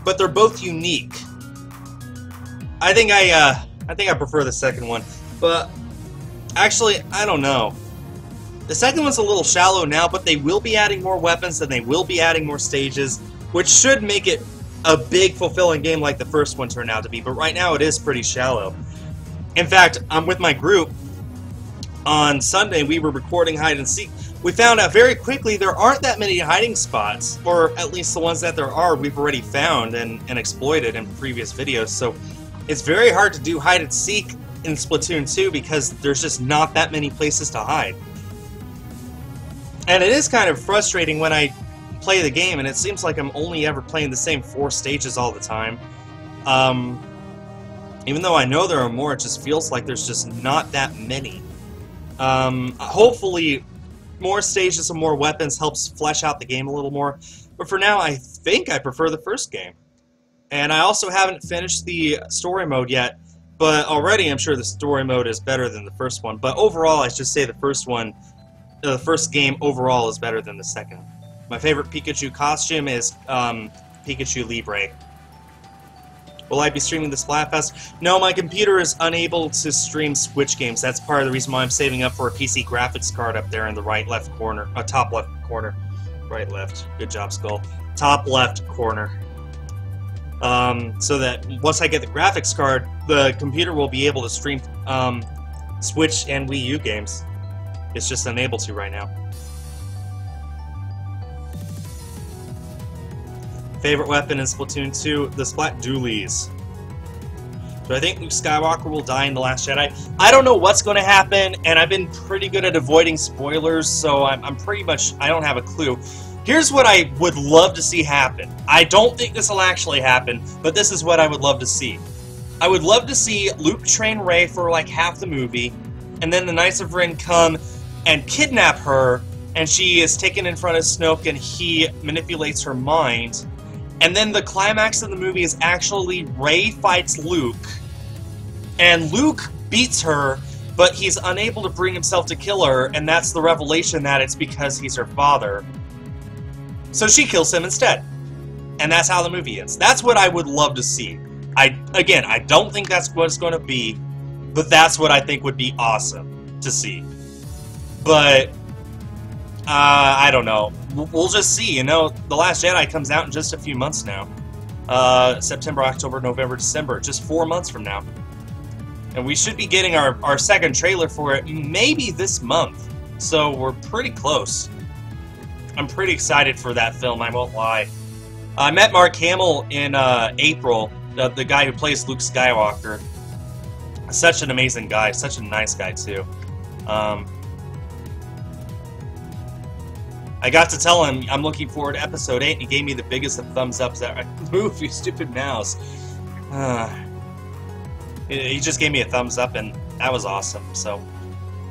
but they're both unique. I think I prefer the second one, but actually, I don't know. The second one's a little shallow now, but they will be adding more weapons and they will be adding more stages, which should make it a big, fulfilling game like the first one turned out to be, but right now it is pretty shallow. In fact, I'm with my group. On Sunday, we were recording hide and seek. We found out very quickly there aren't that many hiding spots, or at least the ones that there are we've already found and exploited in previous videos, so it's very hard to do hide and seek in Splatoon 2 because there's just not that many places to hide. And it is kind of frustrating when I play the game, and it seems like I'm only ever playing the same 4 stages all the time. Even though I know there are more, it just feels like there's just not that many. Hopefully, more stages and more weapons helps flesh out the game a little more. But for now, I think I prefer the first game. And I also haven't finished the story mode yet, but already I'm sure the story mode is better than the first one. But overall, I should say the first game overall is better than the second. My favorite Pikachu costume is Pikachu Libre. Will I be streaming the Splatfest? No, my computer is unable to stream Switch games. That's part of the reason why I'm saving up for a PC graphics card up there in the right-left corner. Top left corner. Right-left. Good job, Skul. Top left corner. So that once I get the graphics card, the computer will be able to stream Switch and Wii U games. It's just unable to right now. Favorite weapon in Splatoon 2, the Splat Dualies. Do I think Luke Skywalker will die in The Last Jedi? I don't know what's going to happen, and I've been pretty good at avoiding spoilers, so I'm pretty much, I don't have a clue. Here's what I would love to see happen. I don't think this will actually happen, but this is what I would love to see. I would love to see Luke train Rey for like half the movie, and then the Knights of Ren come and kidnap her and she is taken in front of Snoke, and he manipulates her mind. And then the climax of the movie is actually Rey fights Luke, and Luke beats her, but he's unable to bring himself to kill her, and that's the revelation that it's because he's her father. So she kills him instead. And that's how the movie ends. That's what I would love to see. Again, I don't think that's what it's going to be, but that's what I think would be awesome to see. But, I don't know. We'll just see, you know. The Last Jedi comes out in just a few months now. September, October, November, December. Just 4 months from now. And we should be getting our second trailer for it maybe this month. So we're pretty close. I'm pretty excited for that film, I won't lie. I met Mark Hamill in April, the guy who plays Luke Skywalker. Such an amazing guy, such a nice guy too. I got to tell him I'm looking forward to Episode 8, and he gave me the biggest of thumbs ups ever. Move, you stupid mouse. He just gave me a thumbs up, and that was awesome. So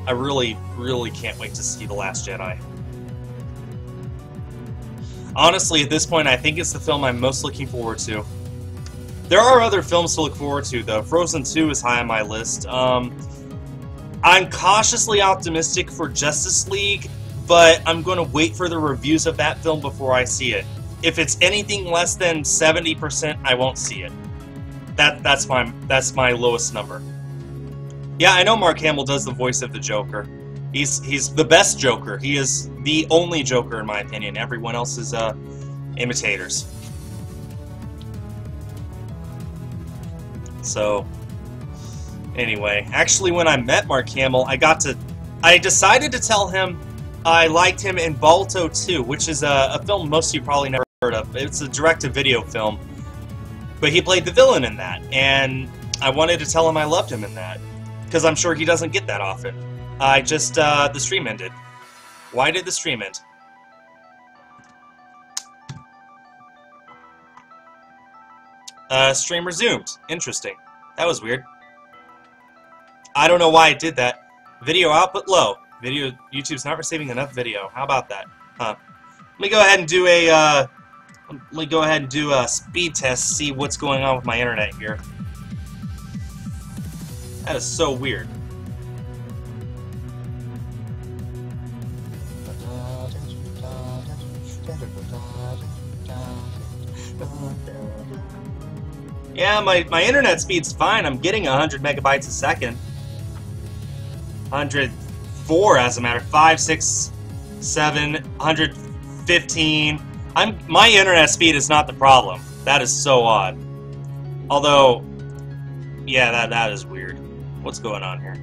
I really, really can't wait to see The Last Jedi. Honestly, at this point, I think it's the film I'm most looking forward to. There are other films to look forward to, though. Frozen 2 is high on my list. I'm cautiously optimistic for Justice League, but I'm going to wait for the reviews of that film before I see it. If it's anything less than 70%, I won't see it. That's my lowest number. Yeah, I know Mark Hamill does the voice of the Joker. He's the best Joker. He is the only Joker, in my opinion. Everyone else is imitators. So, anyway, actually, when I met Mark Hamill, I decided to tell him I liked him in Balto 2, which is a film most of you probably never heard of. It's a direct-to-video film, but he played the villain in that, and I wanted to tell him I loved him in that, because I'm sure he doesn't get that often. The stream ended. Why did the stream end? Stream resumed. Interesting. That was weird. I don't know why it did that. Video output low. YouTube's not receiving enough video. How about that? Huh. Let me go ahead and do a speed test, see what's going on with my internet here. That is so weird. Yeah, my internet speed's fine. I'm getting 100 megabytes a second. 104 as a matter of 5, 6, 7, 115. My internet speed is not the problem. That is so odd. Although, yeah, that is weird. What's going on here?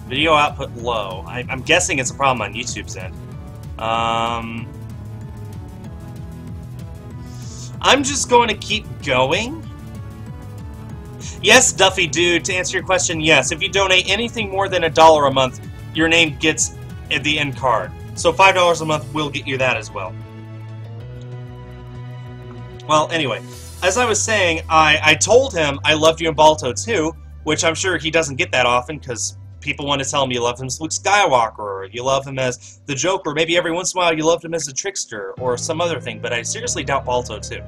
Video output low. I'm guessing it's a problem on YouTube's end. I'm just going to keep going. Yes, Duffy Dude, to answer your question, yes. If you donate anything more than $1 a month, your name gets at the end card. So $5 a month will get you that as well. Well, anyway, as I was saying, I told him I loved you in Balto 2, which I'm sure he doesn't get that often, because people want to tell him you love him as Luke Skywalker, or you love him as the Joker. Maybe every once in a while you loved him as a trickster, or some other thing, but I seriously doubt Balto 2.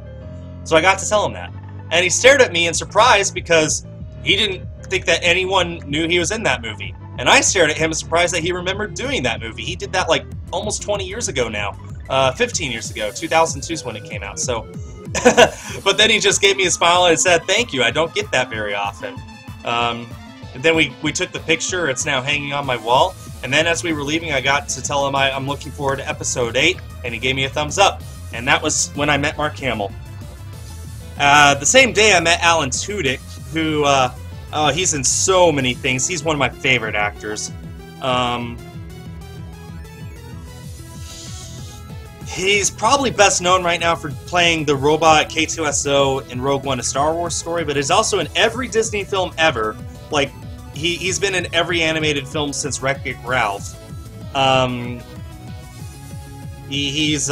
So I got to tell him that. And he stared at me in surprise because he didn't think that anyone knew he was in that movie. And I stared at him in surprise that he remembered doing that movie. He did that like almost 20 years ago now. 15 years ago. 2002 is when it came out. So, but then he just gave me a smile and said, "Thank you, I don't get that very often." And then we took the picture. It's now hanging on my wall. And then as we were leaving, I got to tell him I'm looking forward to Episode 8, and he gave me a thumbs up. And that was when I met Mark Hamill. The same day I met Alan Tudyk, who, he's in so many things. He's one of my favorite actors. He's probably best known right now for playing the robot K2SO in Rogue One: A Star Wars Story, but he's also in every Disney film ever. Like, he's been in every animated film since Wreck-It Ralph. He's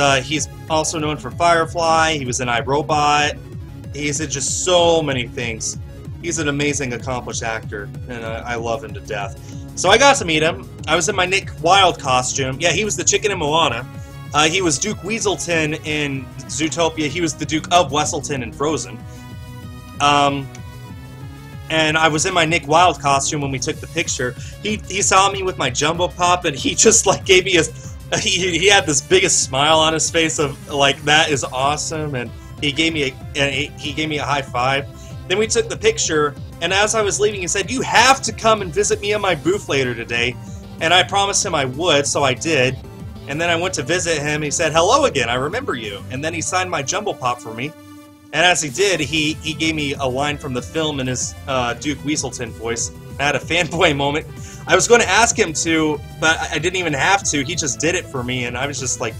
also known for Firefly. He was in iRobot. He's in just so many things. He's an amazing, accomplished actor, and I love him to death. So I got to meet him. I was in my Nick Wilde costume. Yeah, he was the chicken in Moana. He was Duke Weaselton in Zootopia. He was the Duke of Wesselton in Frozen. And I was in my Nick Wilde costume when we took the picture. He saw me with my Jumbo Pop, and he just like gave me he had this biggest smile on his face of like, that is awesome, and he gave me a high five. Then we took the picture, and as I was leaving, he said, "You have to come and visit me in my booth later today." And I promised him I would, so I did. And then I went to visit him. He said, "Hello again, I remember you." And then he signed my Jumbo Pop for me. And as he did, he gave me a line from the film in his Duke Weaselton voice. I had a fanboy moment. I was going to ask him to, but I didn't even have to. He just did it for me, and I was just like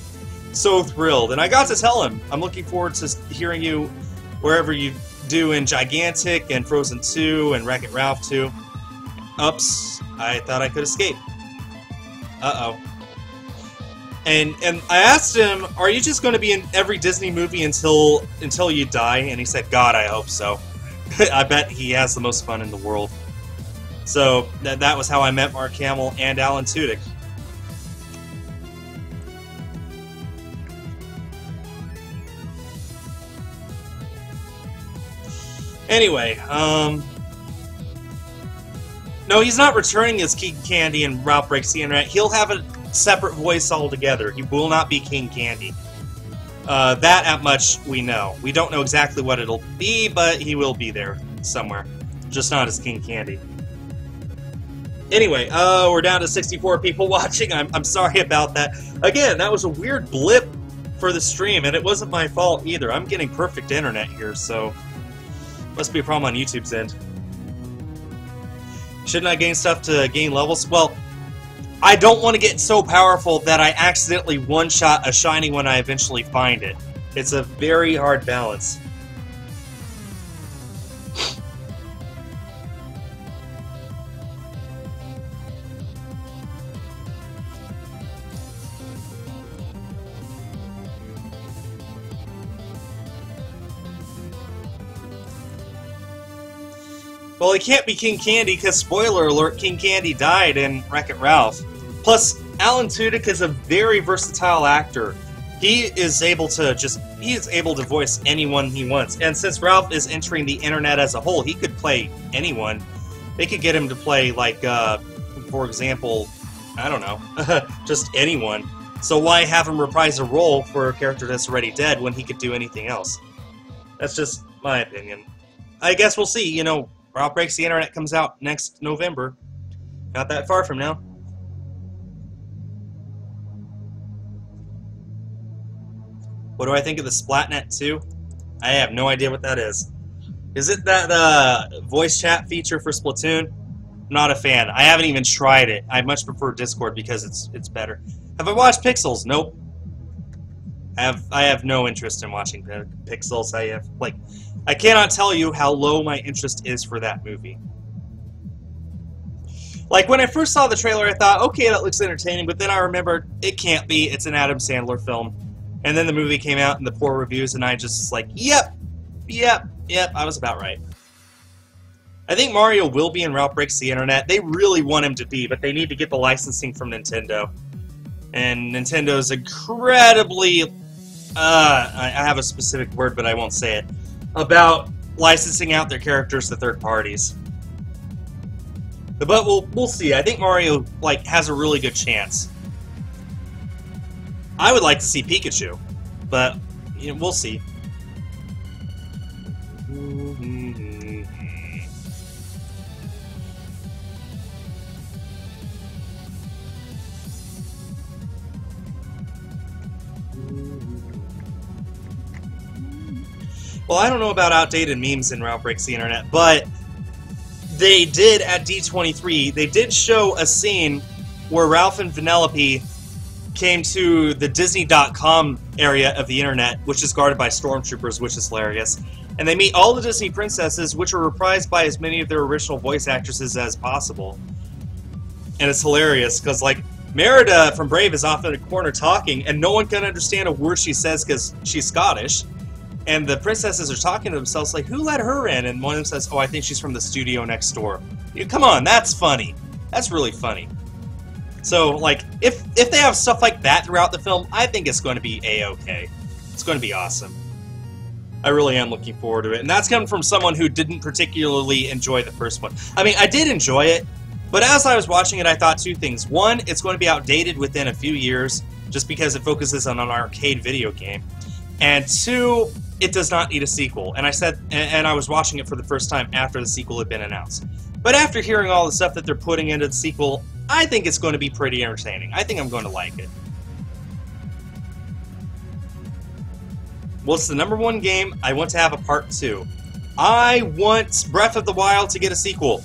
so thrilled. And I got to tell him, I'm looking forward to hearing you wherever you do in Gigantic and Frozen 2 and Wreck-It Ralph 2. Oops, I thought I could escape. Uh-oh. And I asked him, "Are you just going to be in every Disney movie until you die?" And he said, "God, I hope so." I bet he has the most fun in the world. So that was how I met Mark Hamill and Alan Tudyk. Anyway, no, he's not returning as King Candy in Ralph Breaks the Internet. He'll have a separate voice altogether. He will not be King Candy. That at much we know. We don't know exactly what it'll be, but he will be there somewhere. Just not as King Candy. Anyway, we're down to 64 people watching. I'm sorry about that. Again, that was a weird blip for the stream, and it wasn't my fault either. I'm getting perfect internet here, so must be a problem on YouTube's end. Shouldn't I gain stuff to gain levels? Well, I don't want to get so powerful that I accidentally one-shot a shiny when I eventually find it. It's a very hard balance. Well, he can't be King Candy because, spoiler alert, King Candy died in Wreck-It Ralph. Plus, Alan Tudyk is a very versatile actor. He is able to voice anyone he wants. And since Ralph is entering the internet as a whole, he could play anyone. They could get him to play, like, for example, I don't know, just anyone. So why have him reprise a role for a character that's already dead when he could do anything else? That's just my opinion. I guess we'll see, you know. Ralph Breaks the Internet comes out next November. Not that far from now. What do I think of the Splatnet 2? I have no idea what that is. Is it that voice chat feature for Splatoon? Not a fan. I haven't even tried it. I much prefer Discord because it's better. Have I watched Pixels? Nope. I have no interest in watching Pixels. I cannot tell you how low my interest is for that movie. Like, when I first saw the trailer, I thought, okay, that looks entertaining, but then I remembered, it can't be, it's an Adam Sandler film. And then the movie came out and the poor reviews, and I just like, yep, I was about right. I think Mario will be in Ralph Breaks the Internet. They really want him to be, but they need to get the licensing from Nintendo. And Nintendo's incredibly, I have a specific word, but I won't say it, about licensing out their characters to third parties. But we'll see. I think Mario has a really good chance. I would like to see Pikachu, but you know, we'll see. Well, I don't know about outdated memes in Ralph Breaks the Internet, but they did at D23, they did show a scene where Ralph and Vanellope came to the Disney.com area of the internet, which is guarded by stormtroopers, which is hilarious. And they meet all the Disney princesses, which are reprised by as many of their original voice actresses as possible. And it's hilarious, because, like, Merida from Brave is off in a corner talking, and no one can understand a word she says because she's Scottish. And the princesses are talking to themselves like, who let her in? And one of them says, oh, I think she's from the studio next door. Come on, that's funny. That's really funny. So, like, if they have stuff like that throughout the film, I think it's going to be A-okay. It's going to be awesome. I really am looking forward to it. And that's coming from someone who didn't particularly enjoy the first one. I mean, I did enjoy it, but as I was watching it, I thought two things. One, it's going to be outdated within a few years, just because it focuses on an arcade video game. And two, it does not need a sequel. And I was watching it for the first time after the sequel had been announced. But after hearing all the stuff that they're putting into the sequel, I think it's going to be pretty entertaining. I think I'm going to like it. Well, it's the #1 game. I want to have a part 2. I want Breath of the Wild to get a sequel.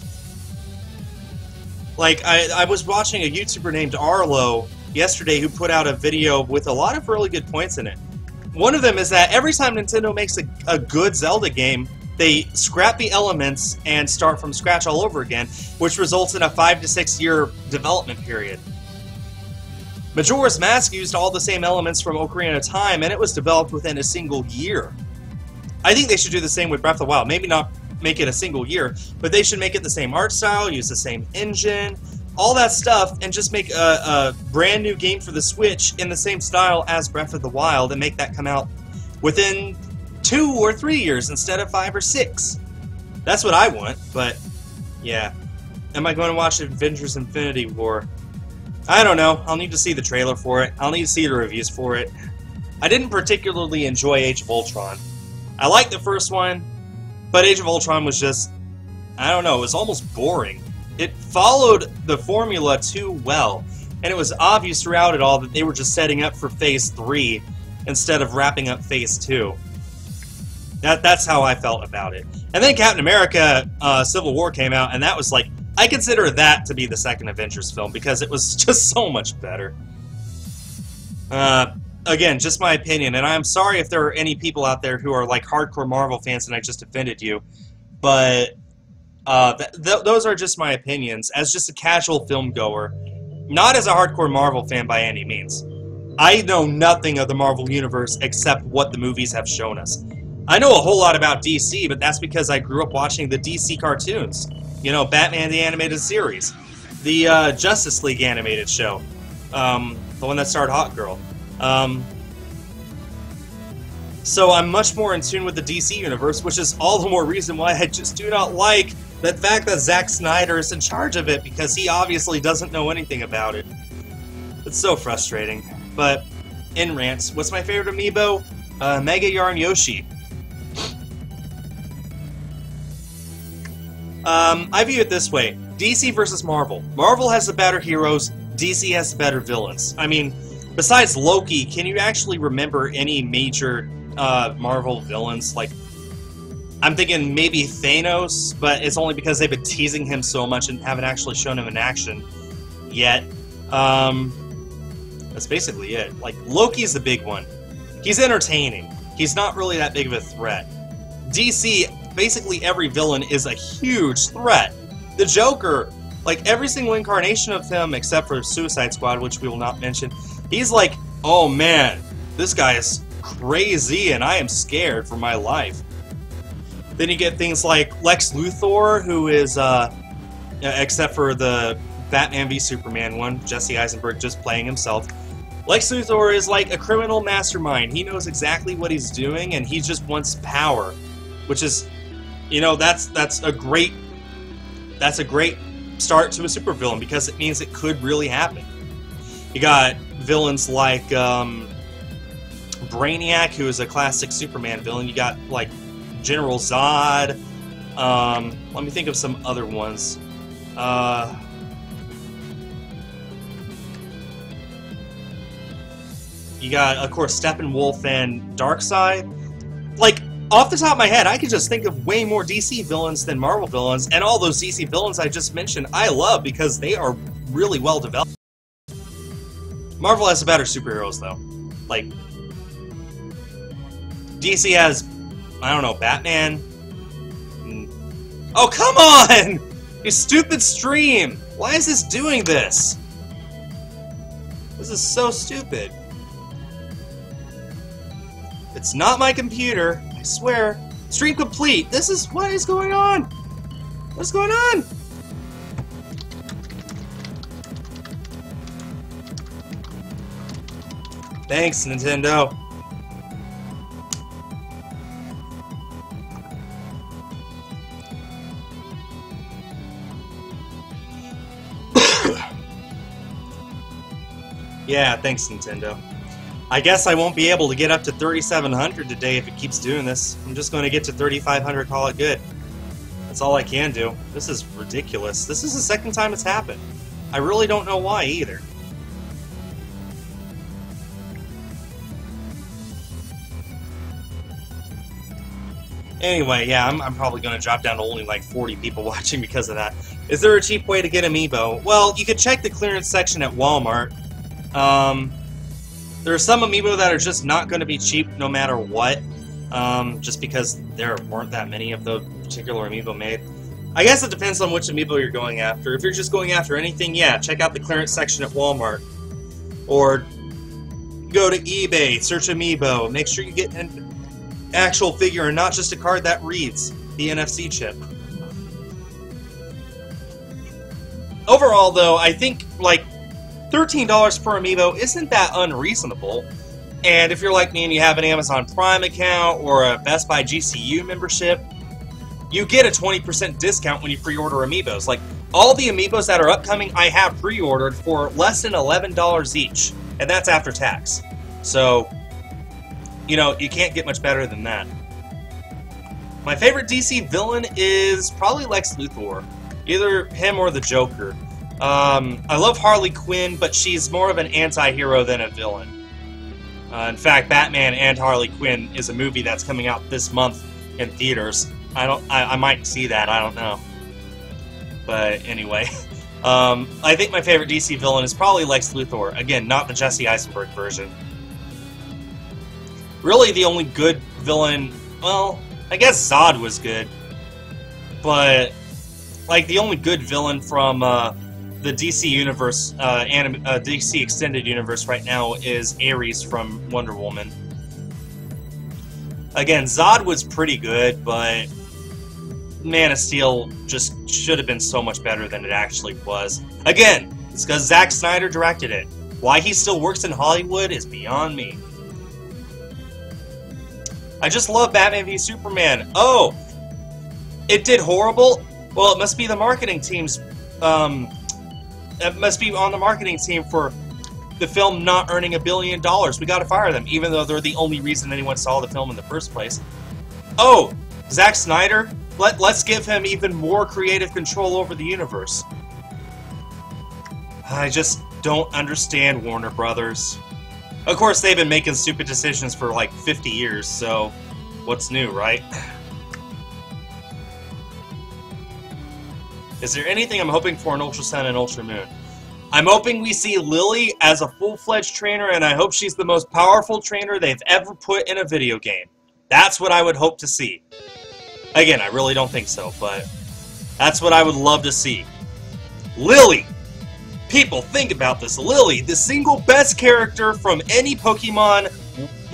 Like, I was watching a YouTuber named Arlo yesterday who put out a video with a lot of really good points in it. One of them is that every time Nintendo makes a good Zelda game, they scrap the elements and start from scratch all over again, which results in a 5 to 6 year development period. Majora's Mask used all the same elements from Ocarina of Time, and it was developed within a single year. I think they should do the same with Breath of the Wild. Maybe not make it a single year, but they should make it the same art style, use the same engine, all that stuff, and just make a brand new game for the Switch in the same style as Breath of the Wild, and make that come out within 2 or 3 years instead of 5 or 6. That's what I want, but yeah. Am I going to watch Avengers Infinity War? I don't know. I'll need to see the trailer for it. I'll need to see the reviews for it. I didn't particularly enjoy Age of Ultron. I liked the first one, but Age of Ultron was just, I don't know, it was almost boring. It followed the formula too well, and it was obvious throughout it all that they were just setting up for Phase 3 instead of wrapping up Phase 2. That's how I felt about it. And then Captain America Civil War came out, and that was like, I consider that to be the second Avengers film because it was just so much better. Again, just my opinion, and I'm sorry if there are any people out there who are like hardcore Marvel fans and I just offended you, but those are just my opinions as just a casual film goer, not as a hardcore Marvel fan by any means. I know nothing of the Marvel Universe except what the movies have shown us. I know a whole lot about DC, but that's because I grew up watching the DC cartoons. You know, Batman the Animated Series, the Justice League animated show, the one that starred Hawkgirl. So I'm much more in tune with the DC universe, which is all the more reason why I just do not like the fact that Zack Snyder is in charge of it, because he obviously doesn't know anything about it. It's so frustrating. But, in rants, what's my favorite amiibo? Mega Yarn Yoshi. I view it this way. DC versus Marvel. Marvel has the better heroes, DC has the better villains. I mean, besides Loki, can you actually remember any major Marvel villains? Like, I'm thinking maybe Thanos, but it's only because they've been teasing him so much and haven't actually shown him in action yet. That's basically it. Like, Loki's the big one. He's entertaining. He's not really that big of a threat. DC, basically every villain is a huge threat. The Joker, like every single incarnation of him except for Suicide Squad, which we will not mention, he's like, oh man, this guy is crazy and I am scared for my life. Then you get things like Lex Luthor, who is, except for the Batman v Superman one, Jesse Eisenberg just playing himself. Lex Luthor is like a criminal mastermind. He knows exactly what he's doing and he just wants power. Which is, you know, that's a great start to a supervillain because it means it could really happen. You got villains like Brainiac, who is a classic Superman villain. You got like General Zod. Let me think of some other ones. You got, of course, Steppenwolf and Darkseid. Like, off the top of my head, I could just think of way more DC villains than Marvel villains, and all those DC villains I just mentioned I love because they are really well developed. Marvel has better superheroes, though. Like, DC has, I don't know, Batman. Oh, come on! You stupid stream! Why is this doing this? This is so stupid. It's not my computer. I swear. Stream complete. What is going on? What's going on? Thanks, Nintendo. Yeah, thanks, Nintendo. I guess I won't be able to get up to 3,700 today if it keeps doing this. I'm just going to get to 3,500, call it good. That's all I can do. This is ridiculous. This is the second time it's happened. I really don't know why either. Anyway, yeah, I'm probably going to drop down to only like 40 people watching because of that. Is there a cheap way to get amiibo? Well, you could check the clearance section at Walmart. There are some amiibo that are just not going to be cheap no matter what, just because there weren't that many of the particular amiibo made. I guess it depends on which amiibo you're going after. If you're just going after anything, yeah, check out the clearance section at Walmart. Or go to eBay, search amiibo, make sure you get an actual figure and not just a card that reads the NFC chip. Overall, though, I think, like, $13 per amiibo isn't that unreasonable. And if you're like me and you have an Amazon Prime account or a Best Buy GCU membership, you get a 20% discount when you pre-order amiibos. Like, all the amiibos that are upcoming I have pre-ordered for less than $11 each. And that's after tax. So, you know, you can't get much better than that. My favorite DC villain is probably Lex Luthor. Either him or the Joker. I love Harley Quinn, but she's more of an anti-hero than a villain. In fact, Batman and Harley Quinn is a movie that's coming out this month in theaters. I might see that, I don't know. But anyway, I think my favorite DC villain is probably Lex Luthor. Again, not the Jesse Eisenberg version. Really, the only good villain, well, I guess Zod was good. But, like, the only good villain from the DC universe, DC Extended Universe right now is Ares from Wonder Woman. Again, Zod was pretty good, but Man of Steel just should have been so much better than it actually was. Again, it's because Zack Snyder directed it. Why he still works in Hollywood is beyond me. I just love Batman v Superman. Oh! It did horrible? Well, it must be the marketing team's... It must be on the marketing team for the film not earning $1 billion. We gotta fire them, even though they're the only reason anyone saw the film in the first place. Oh! Zack Snyder? Let's give him even more creative control over the universe. I just don't understand Warner Brothers. Of course, they've been making stupid decisions for like 50 years, so what's new, right? Is there anything I'm hoping for in Ultra Sun and Ultra Moon? I'm hoping we see Lily as a full-fledged trainer, and I hope she's the most powerful trainer they've ever put in a video game. That's what I would hope to see. Again, I really don't think so, but that's what I would love to see. Lily! People, think about this. Lily, the single best character from any Pokemon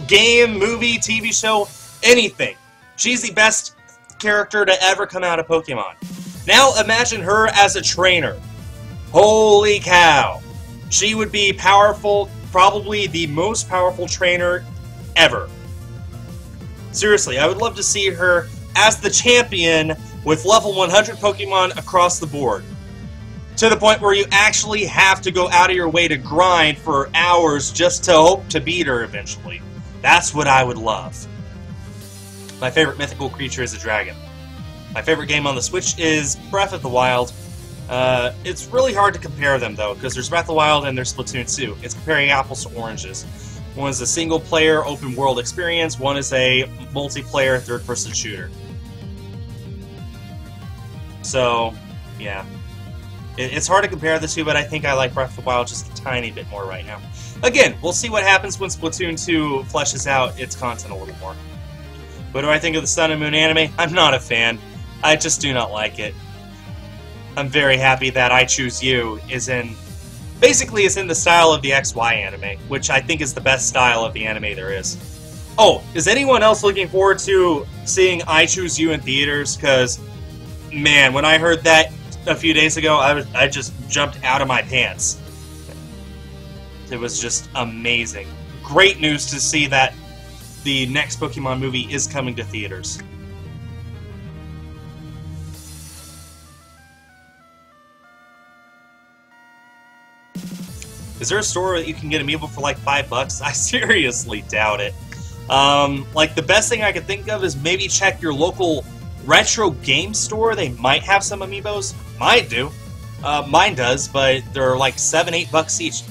game, movie, TV show, anything. She's the best character to ever come out of Pokemon. Now imagine her as a trainer. Holy cow. She would be powerful, probably the most powerful trainer ever. Seriously, I would love to see her as the champion with level 100 Pokemon across the board. To the point where you actually have to go out of your way to grind for hours just to hope to beat her eventually. That's what I would love. My favorite mythical creature is a dragon. My favorite game on the Switch is Breath of the Wild. It's really hard to compare them, though, because there's Breath of the Wild and there's Splatoon 2. It's comparing apples to oranges. One is a single-player, open-world experience. One is a multiplayer, third-person shooter. So, yeah. It's hard to compare the two, but I think I like Breath of the Wild just a tiny bit more right now. Again, we'll see what happens when Splatoon 2 fleshes out its content a little more. What do I think of the Sun and Moon anime? I'm not a fan. I just do not like it. I'm very happy that I Choose You is in... Basically, it's in the style of the XY anime, which I think is the best style of the anime there is. Oh, is anyone else looking forward to seeing I Choose You in theaters? Because, man, when I heard that a few days ago, I just jumped out of my pants. It was just amazing. Great news to see that the next Pokemon movie is coming to theaters. Is there a store that you can get Amiibo for like $5? I seriously doubt it. Like, the best thing I could think of is maybe check your local retro game store. They might have some Amiibos. Might do. Mine does, but they're like $7-8 each.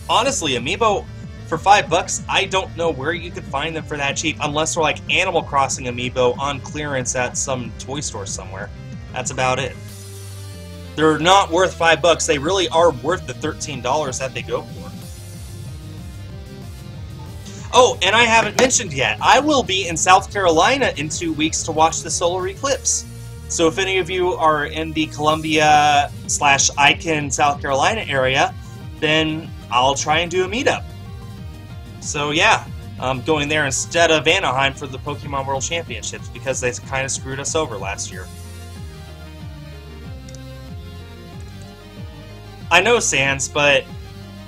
Honestly, Amiibo for $5, I don't know where you could find them for that cheap, unless they're like Animal Crossing Amiibo on clearance at some toy store somewhere. That's about it. They're not worth $5. They really are worth the $13 that they go for. Oh, and I haven't mentioned yet, I will be in South Carolina in 2 weeks to watch the solar eclipse. So if any of you are in the Columbia/Icon, South Carolina area, then I'll try and do a meetup. So yeah, I'm going there instead of Anaheim for the Pokemon World Championships because they kind of screwed us over last year. I know, Sans, but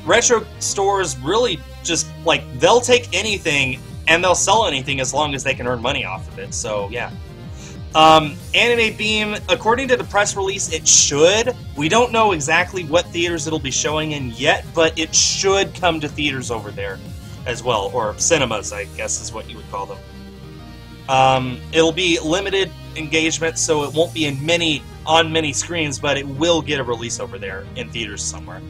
retro stores really just, like, they'll take anything and they'll sell anything as long as they can earn money off of it, so yeah. Anime Beam, according to the press release, it should. We don't know exactly what theaters it'll be showing in yet, but it should come to theaters over there as well, or cinemas, I guess is what you would call them. It'll be limited engagement, so it won't be in on many screens, but it will get a release over there in theaters somewhere.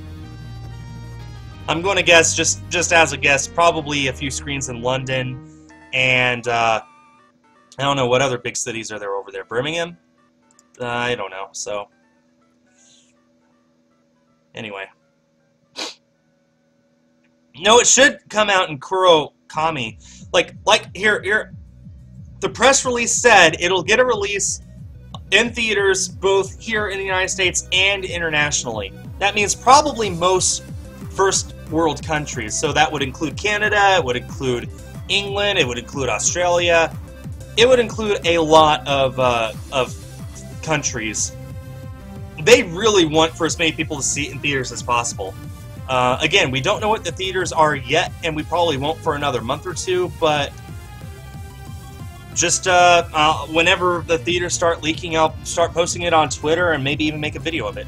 I'm going to guess, just as a guess, probably a few screens in London, and I don't know, what other big cities are there over there? Birmingham? I don't know, so... Anyway. No, it should come out in Kurokami. Like here, the press release said it'll get a release in theaters both here in the United States and internationally. That means probably most first world countries. So that would include Canada, it would include England, it would include Australia. It would include a lot of countries. They really want for as many people to see it in theaters as possible. Again, we don't know what the theaters are yet, and we probably won't for another month or two, but just whenever the theaters start leaking, I'll start posting it on Twitter and maybe even make a video of it.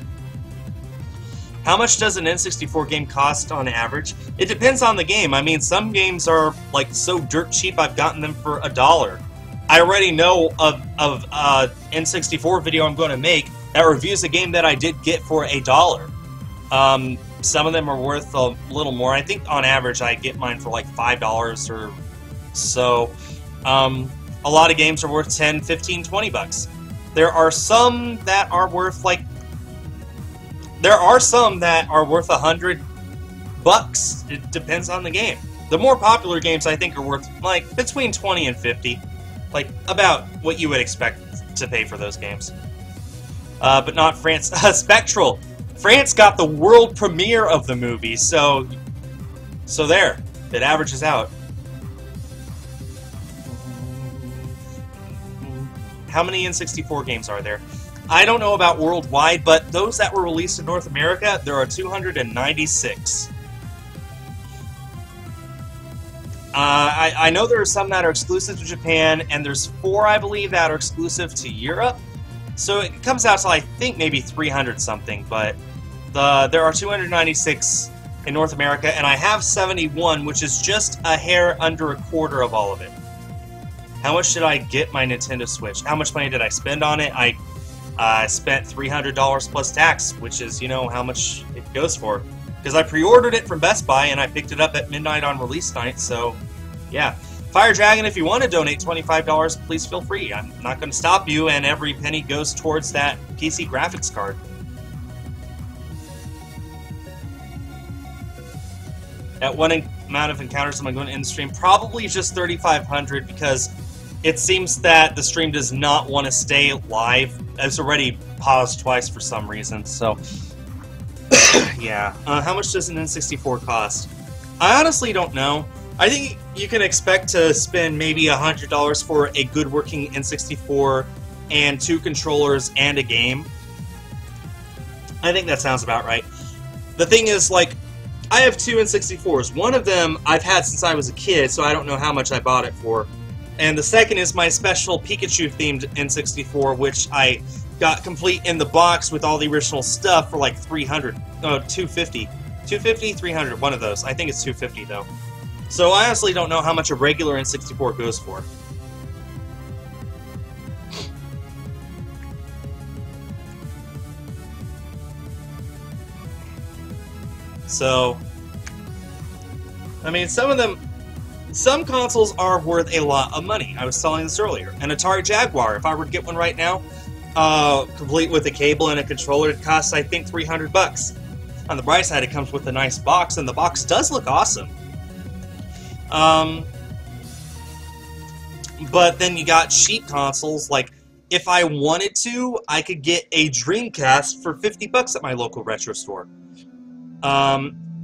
How much does an N64 game cost on average? It depends on the game. I mean, some games are like so dirt cheap I've gotten them for $1. I already know of N64 video I'm going to make that reviews a game that I did get for $1. Some of them are worth a little more. I think on average I get mine for like $5 or so. A lot of games are worth $10, $15, $20. There are some that are worth like... There are some that are worth $100. It depends on the game. The more popular games I think are worth like between $20 and $50. Like about what you would expect to pay for those games. But not France. Spectral. France got the world premiere of the movie, so there. It averages out. How many N64 games are there? I don't know about worldwide, but those that were released in North America, there are 296. I know there are some that are exclusive to Japan, and there's 4, I believe, that are exclusive to Europe. So it comes out to, I think, maybe 300 something, but there are 296 in North America, and I have 71, which is just a hair under a quarter of all of it. How much did I get my Nintendo Switch? How much money did I spend on it? I spent $300 plus tax, which is, you know, how much it goes for. Because I pre-ordered it from Best Buy, and I picked it up at midnight on release night, so, yeah. Fire Dragon, if you want to donate $25, please feel free. I'm not going to stop you, and every penny goes towards that PC graphics card. At what amount of encounters am I going to end the stream? Probably just 3,500, because it seems that the stream does not want to stay live. It's already paused twice for some reason, so... yeah. How much does an N64 cost? I honestly don't know. I think you can expect to spend maybe $100 for a good working N64 and 2 controllers and a game. I think that sounds about right. The thing is, like, I have 2 N64s. One of them I've had since I was a kid, so I don't know how much I bought it for. And the second is my special Pikachu-themed N64, which I got complete in the box with all the original stuff for like $250. $250, $300, one of those. I think it's $250 though. So I honestly don't know how much a regular N64 goes for. So, I mean, some consoles are worth a lot of money. I was telling this earlier. An Atari Jaguar, if I were to get one right now, complete with a cable and a controller, it costs, I think, $300. On the bright side, it comes with a nice box, and the box does look awesome. But then you got cheap consoles, like, if I wanted to, I could get a Dreamcast for $50 at my local retro store.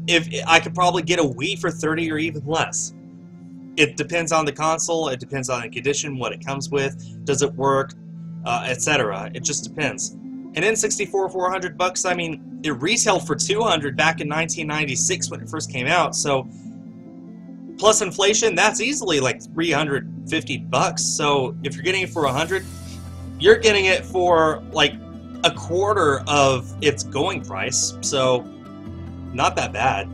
If I could probably get a Wii for $30 or even less. It depends on the console, it depends on the condition, what it comes with, does it work, etc. It just depends. An N64 $400, I mean, it retailed for $200 back in 1996 when it first came out, so plus inflation, that's easily like $350. So if you're getting it for $100, you're getting it for like a quarter of its going price, so not that bad.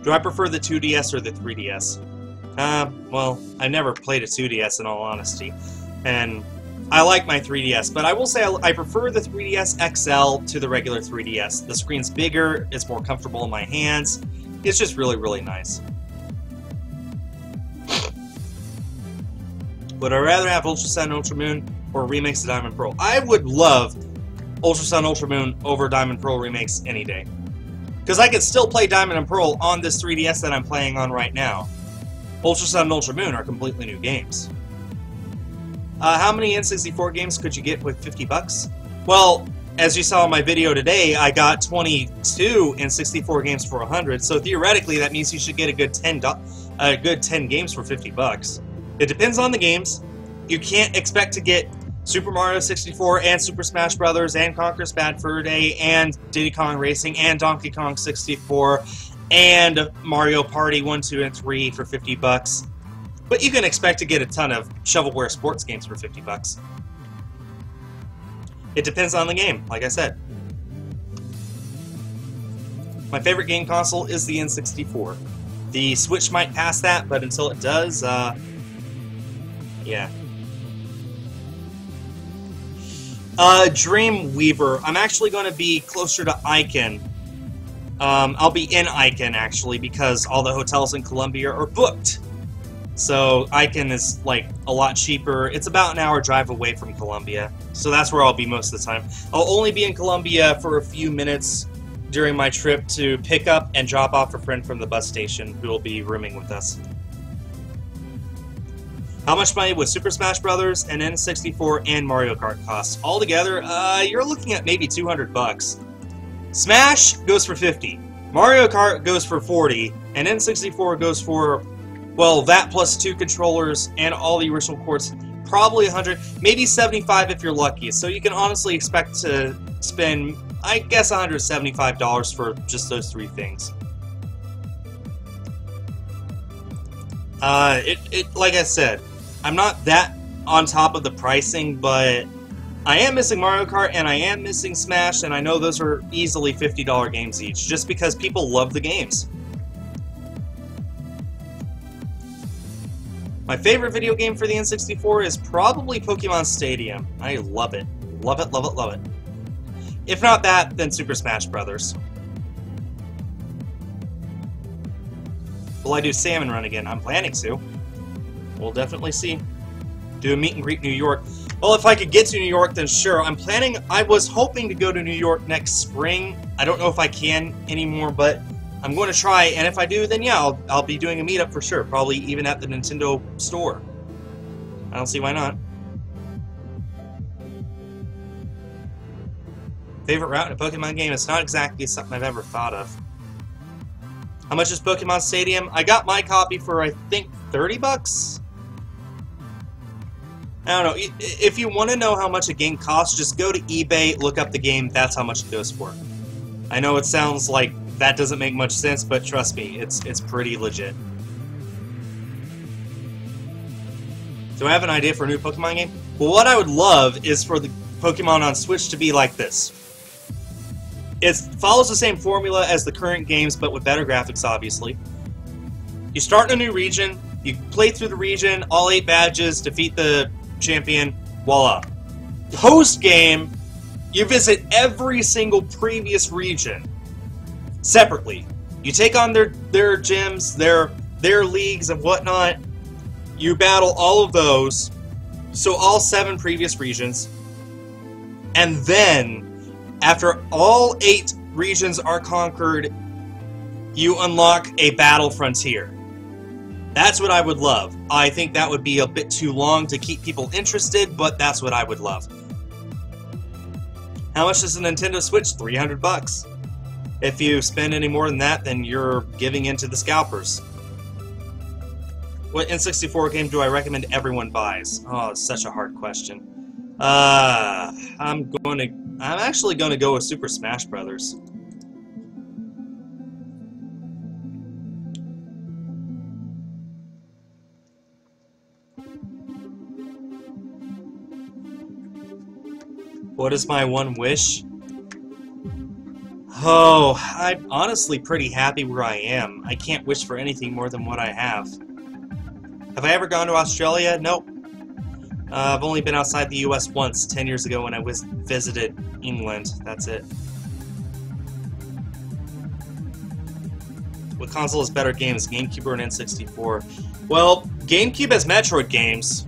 Do I prefer the 2DS or the 3DS? Well, I never played a 2DS in all honesty, and I like my 3DS, but I will say I prefer the 3DS XL to the regular 3DS. The screen's bigger, it's more comfortable in my hands, it's just really, really nice. Would I rather have Ultra Sun, Ultra Moon, or remakes of Diamond Pearl? I would love Ultra Sun, Ultra Moon over Diamond Pearl remakes any day. Because I could still play Diamond and Pearl on this 3DS that I'm playing on right now. Ultra Sun and Ultra Moon are completely new games. How many N64 games could you get with $50? Well, as you saw in my video today, I got 22 N64 games for $100, so theoretically that means you should get a good 10 games for $50. It depends on the games. You can't expect to get Super Mario 64 and Super Smash Bros. And Conker's Bad Fur Day and Diddy Kong Racing and Donkey Kong 64 and Mario Party 1, 2, and 3 for $50. But you can expect to get a ton of shovelware sports games for $50. It depends on the game, like I said. My favorite game console is the N64. The Switch might pass that, but until it does, yeah. Dreamweaver. I'm actually going to be closer to Icon. I'll be in Icon, actually, because all the hotels in Columbia are booked. So Icon is, like, a lot cheaper. It's about an hour drive away from Columbia. So that's where I'll be most of the time. I'll only be in Columbia for a few minutes during my trip to pick up and drop off a friend from the bus station who will be rooming with us. How much money would Super Smash Bros. And N64 and Mario Kart cost? Altogether, you're looking at maybe $200. Smash goes for $50. Mario Kart goes for $40. And N64 goes for, well, that plus 2 controllers and all the original ports, probably $100, maybe $75 if you're lucky. So you can honestly expect to spend, I guess, $175 for just those 3 things. Like I said, I'm not that on top of the pricing, but I am missing Mario Kart and I am missing Smash, and I know those are easily $50 games each, just because people love the games. My favorite video game for the N64 is probably Pokemon Stadium. I love it. Love it, love it, love it. If not that, then Super Smash Bros. Will I do Salmon Run again? I'm planning to. We'll definitely see. Do a meet and greet New York. Well, if I could get to New York, then sure. I was hoping to go to New York next spring. I don't know if I can anymore, but I'm going to try, and if I do, then yeah, I'll be doing a meetup for sure. Probably even at the Nintendo store. I don't see why not. Favorite route in a Pokemon game? It's not exactly something I've ever thought of. How much is Pokemon Stadium? I got my copy for, I think, 30 bucks? I don't know. If you want to know how much a game costs, just go to eBay, look up the game, that's how much it goes for. I know it sounds like that doesn't make much sense, but trust me, it's pretty legit. Do I have an idea for a new Pokemon game? Well, what I would love is for the Pokemon on Switch to be like this. It follows the same formula as the current games, but with better graphics, obviously. You start in a new region, you play through the region, all 8 badges, defeat the champion, voila. Post-game, you visit every single previous region separately. You take on their gyms, their leagues and whatnot. You battle all of those, so all 7 previous regions, and then, after all 8 regions are conquered, you unlock a battle frontier. That's what I would love. I think that would be a bit too long to keep people interested, but that's what I would love. How much is a Nintendo Switch? 300 bucks. If you spend any more than that, then you're giving in to the scalpers. What N64 game do I recommend everyone buys? Oh, it's such a hard question. I'm actually gonna go with Super Smash Brothers. What is my one wish? Oh, I'm honestly pretty happy where I am. I can't wish for anything more than what I have. Have I ever gone to Australia? Nope. I've only been outside the US once, 10 years ago when I visited England. That's it. What console has better games, GameCube or an N64? Well, GameCube has Metroid games,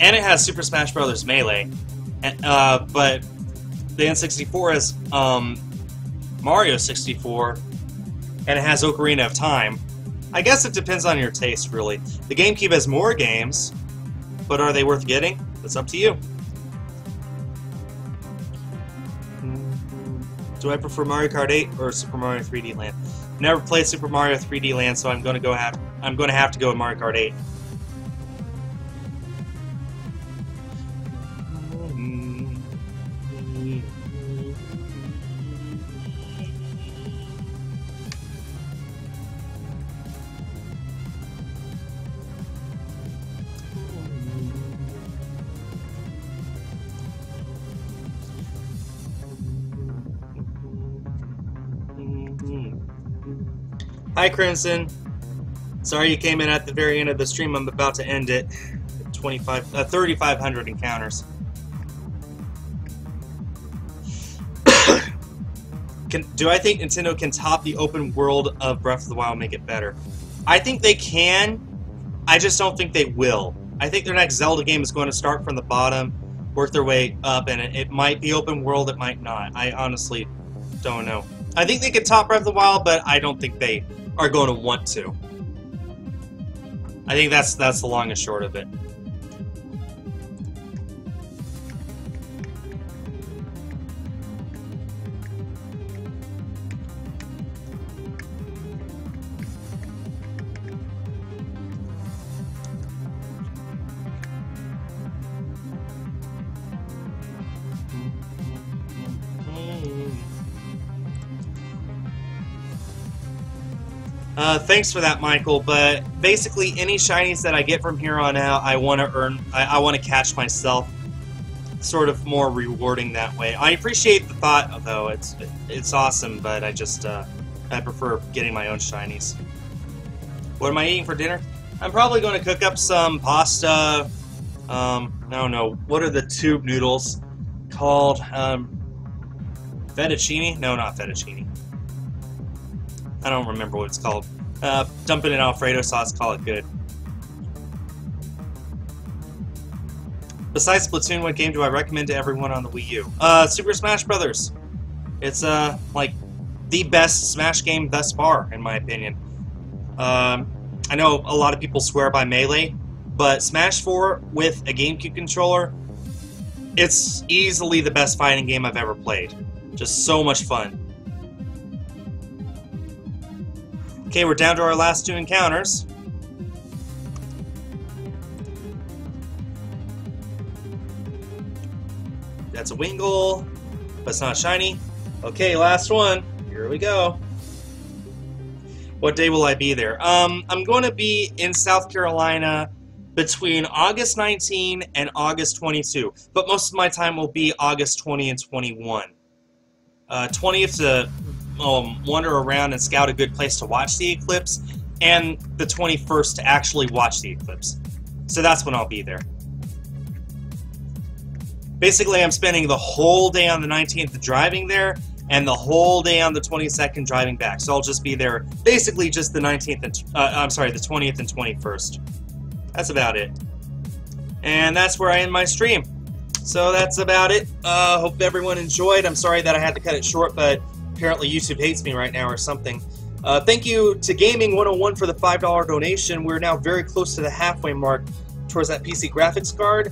and it has Super Smash Bros. Melee, but the N64 has Mario 64, and it has Ocarina of Time. I guess it depends on your taste, really. The GameCube has more games, but are they worth getting? That's up to you. Do I prefer Mario Kart 8 or Super Mario 3D Land? Never played Super Mario 3D Land, so I'm going to have to go with Mario Kart 8. Hi, Crimson. Sorry you came in at the very end of the stream. I'm about to end it. 3,500 encounters. Do I think Nintendo can top the open world of Breath of the Wild and make it better? I think they can. I just don't think they will. I think their next Zelda game is going to start from the bottom, work their way up, and it might be open world, it might not. I honestly don't know. I think they could top Breath of the Wild, but I don't think they are going to want to. I think that's the long and short of it. Thanks for that, Michael, but basically any shinies that I get from here on out, I want to earn, I want to catch myself, sort of more rewarding that way. I appreciate the thought, though, it's awesome, but I just, I prefer getting my own shinies. What am I eating for dinner? I'm probably going to cook up some pasta, I don't know, what are the tube noodles called? Fettuccine? No, not fettuccine. I don't remember what it's called. Dump it in Alfredo sauce, call it good. Besides Splatoon, what game do I recommend to everyone on the Wii U? Super Smash Brothers. It's, like, the best Smash game thus far, in my opinion. I know a lot of people swear by Melee, but Smash 4 with a GameCube controller, it's easily the best fighting game I've ever played. Just so much fun. Okay, we're down to our last 2 encounters. That's a Wingull, but it's not shiny. Okay, last one. Here we go. What day will I be there? I'm going to be in South Carolina between August 19 and August 22, but most of my time will be August 20 and 21. 20th to wander around and scout a good place to watch the eclipse, and the 21st to actually watch the eclipse. So that's when I'll be there. Basically, I'm spending the whole day on the 19th driving there, and the whole day on the 22nd driving back. So I'll just be there, basically just the 19th and the 20th and 21st. That's about it. And that's where I end my stream. So that's about it. Hope everyone enjoyed. I'm sorry that I had to cut it short, but apparently YouTube hates me right now or something. Thank you to Gaming 101 for the $5 donation. We're now very close to the halfway mark towards that PC graphics card.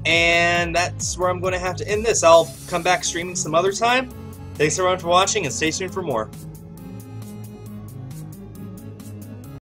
And that's where I'm going to have to end this. I'll come back streaming some other time. Thanks everyone for watching, and stay tuned for more.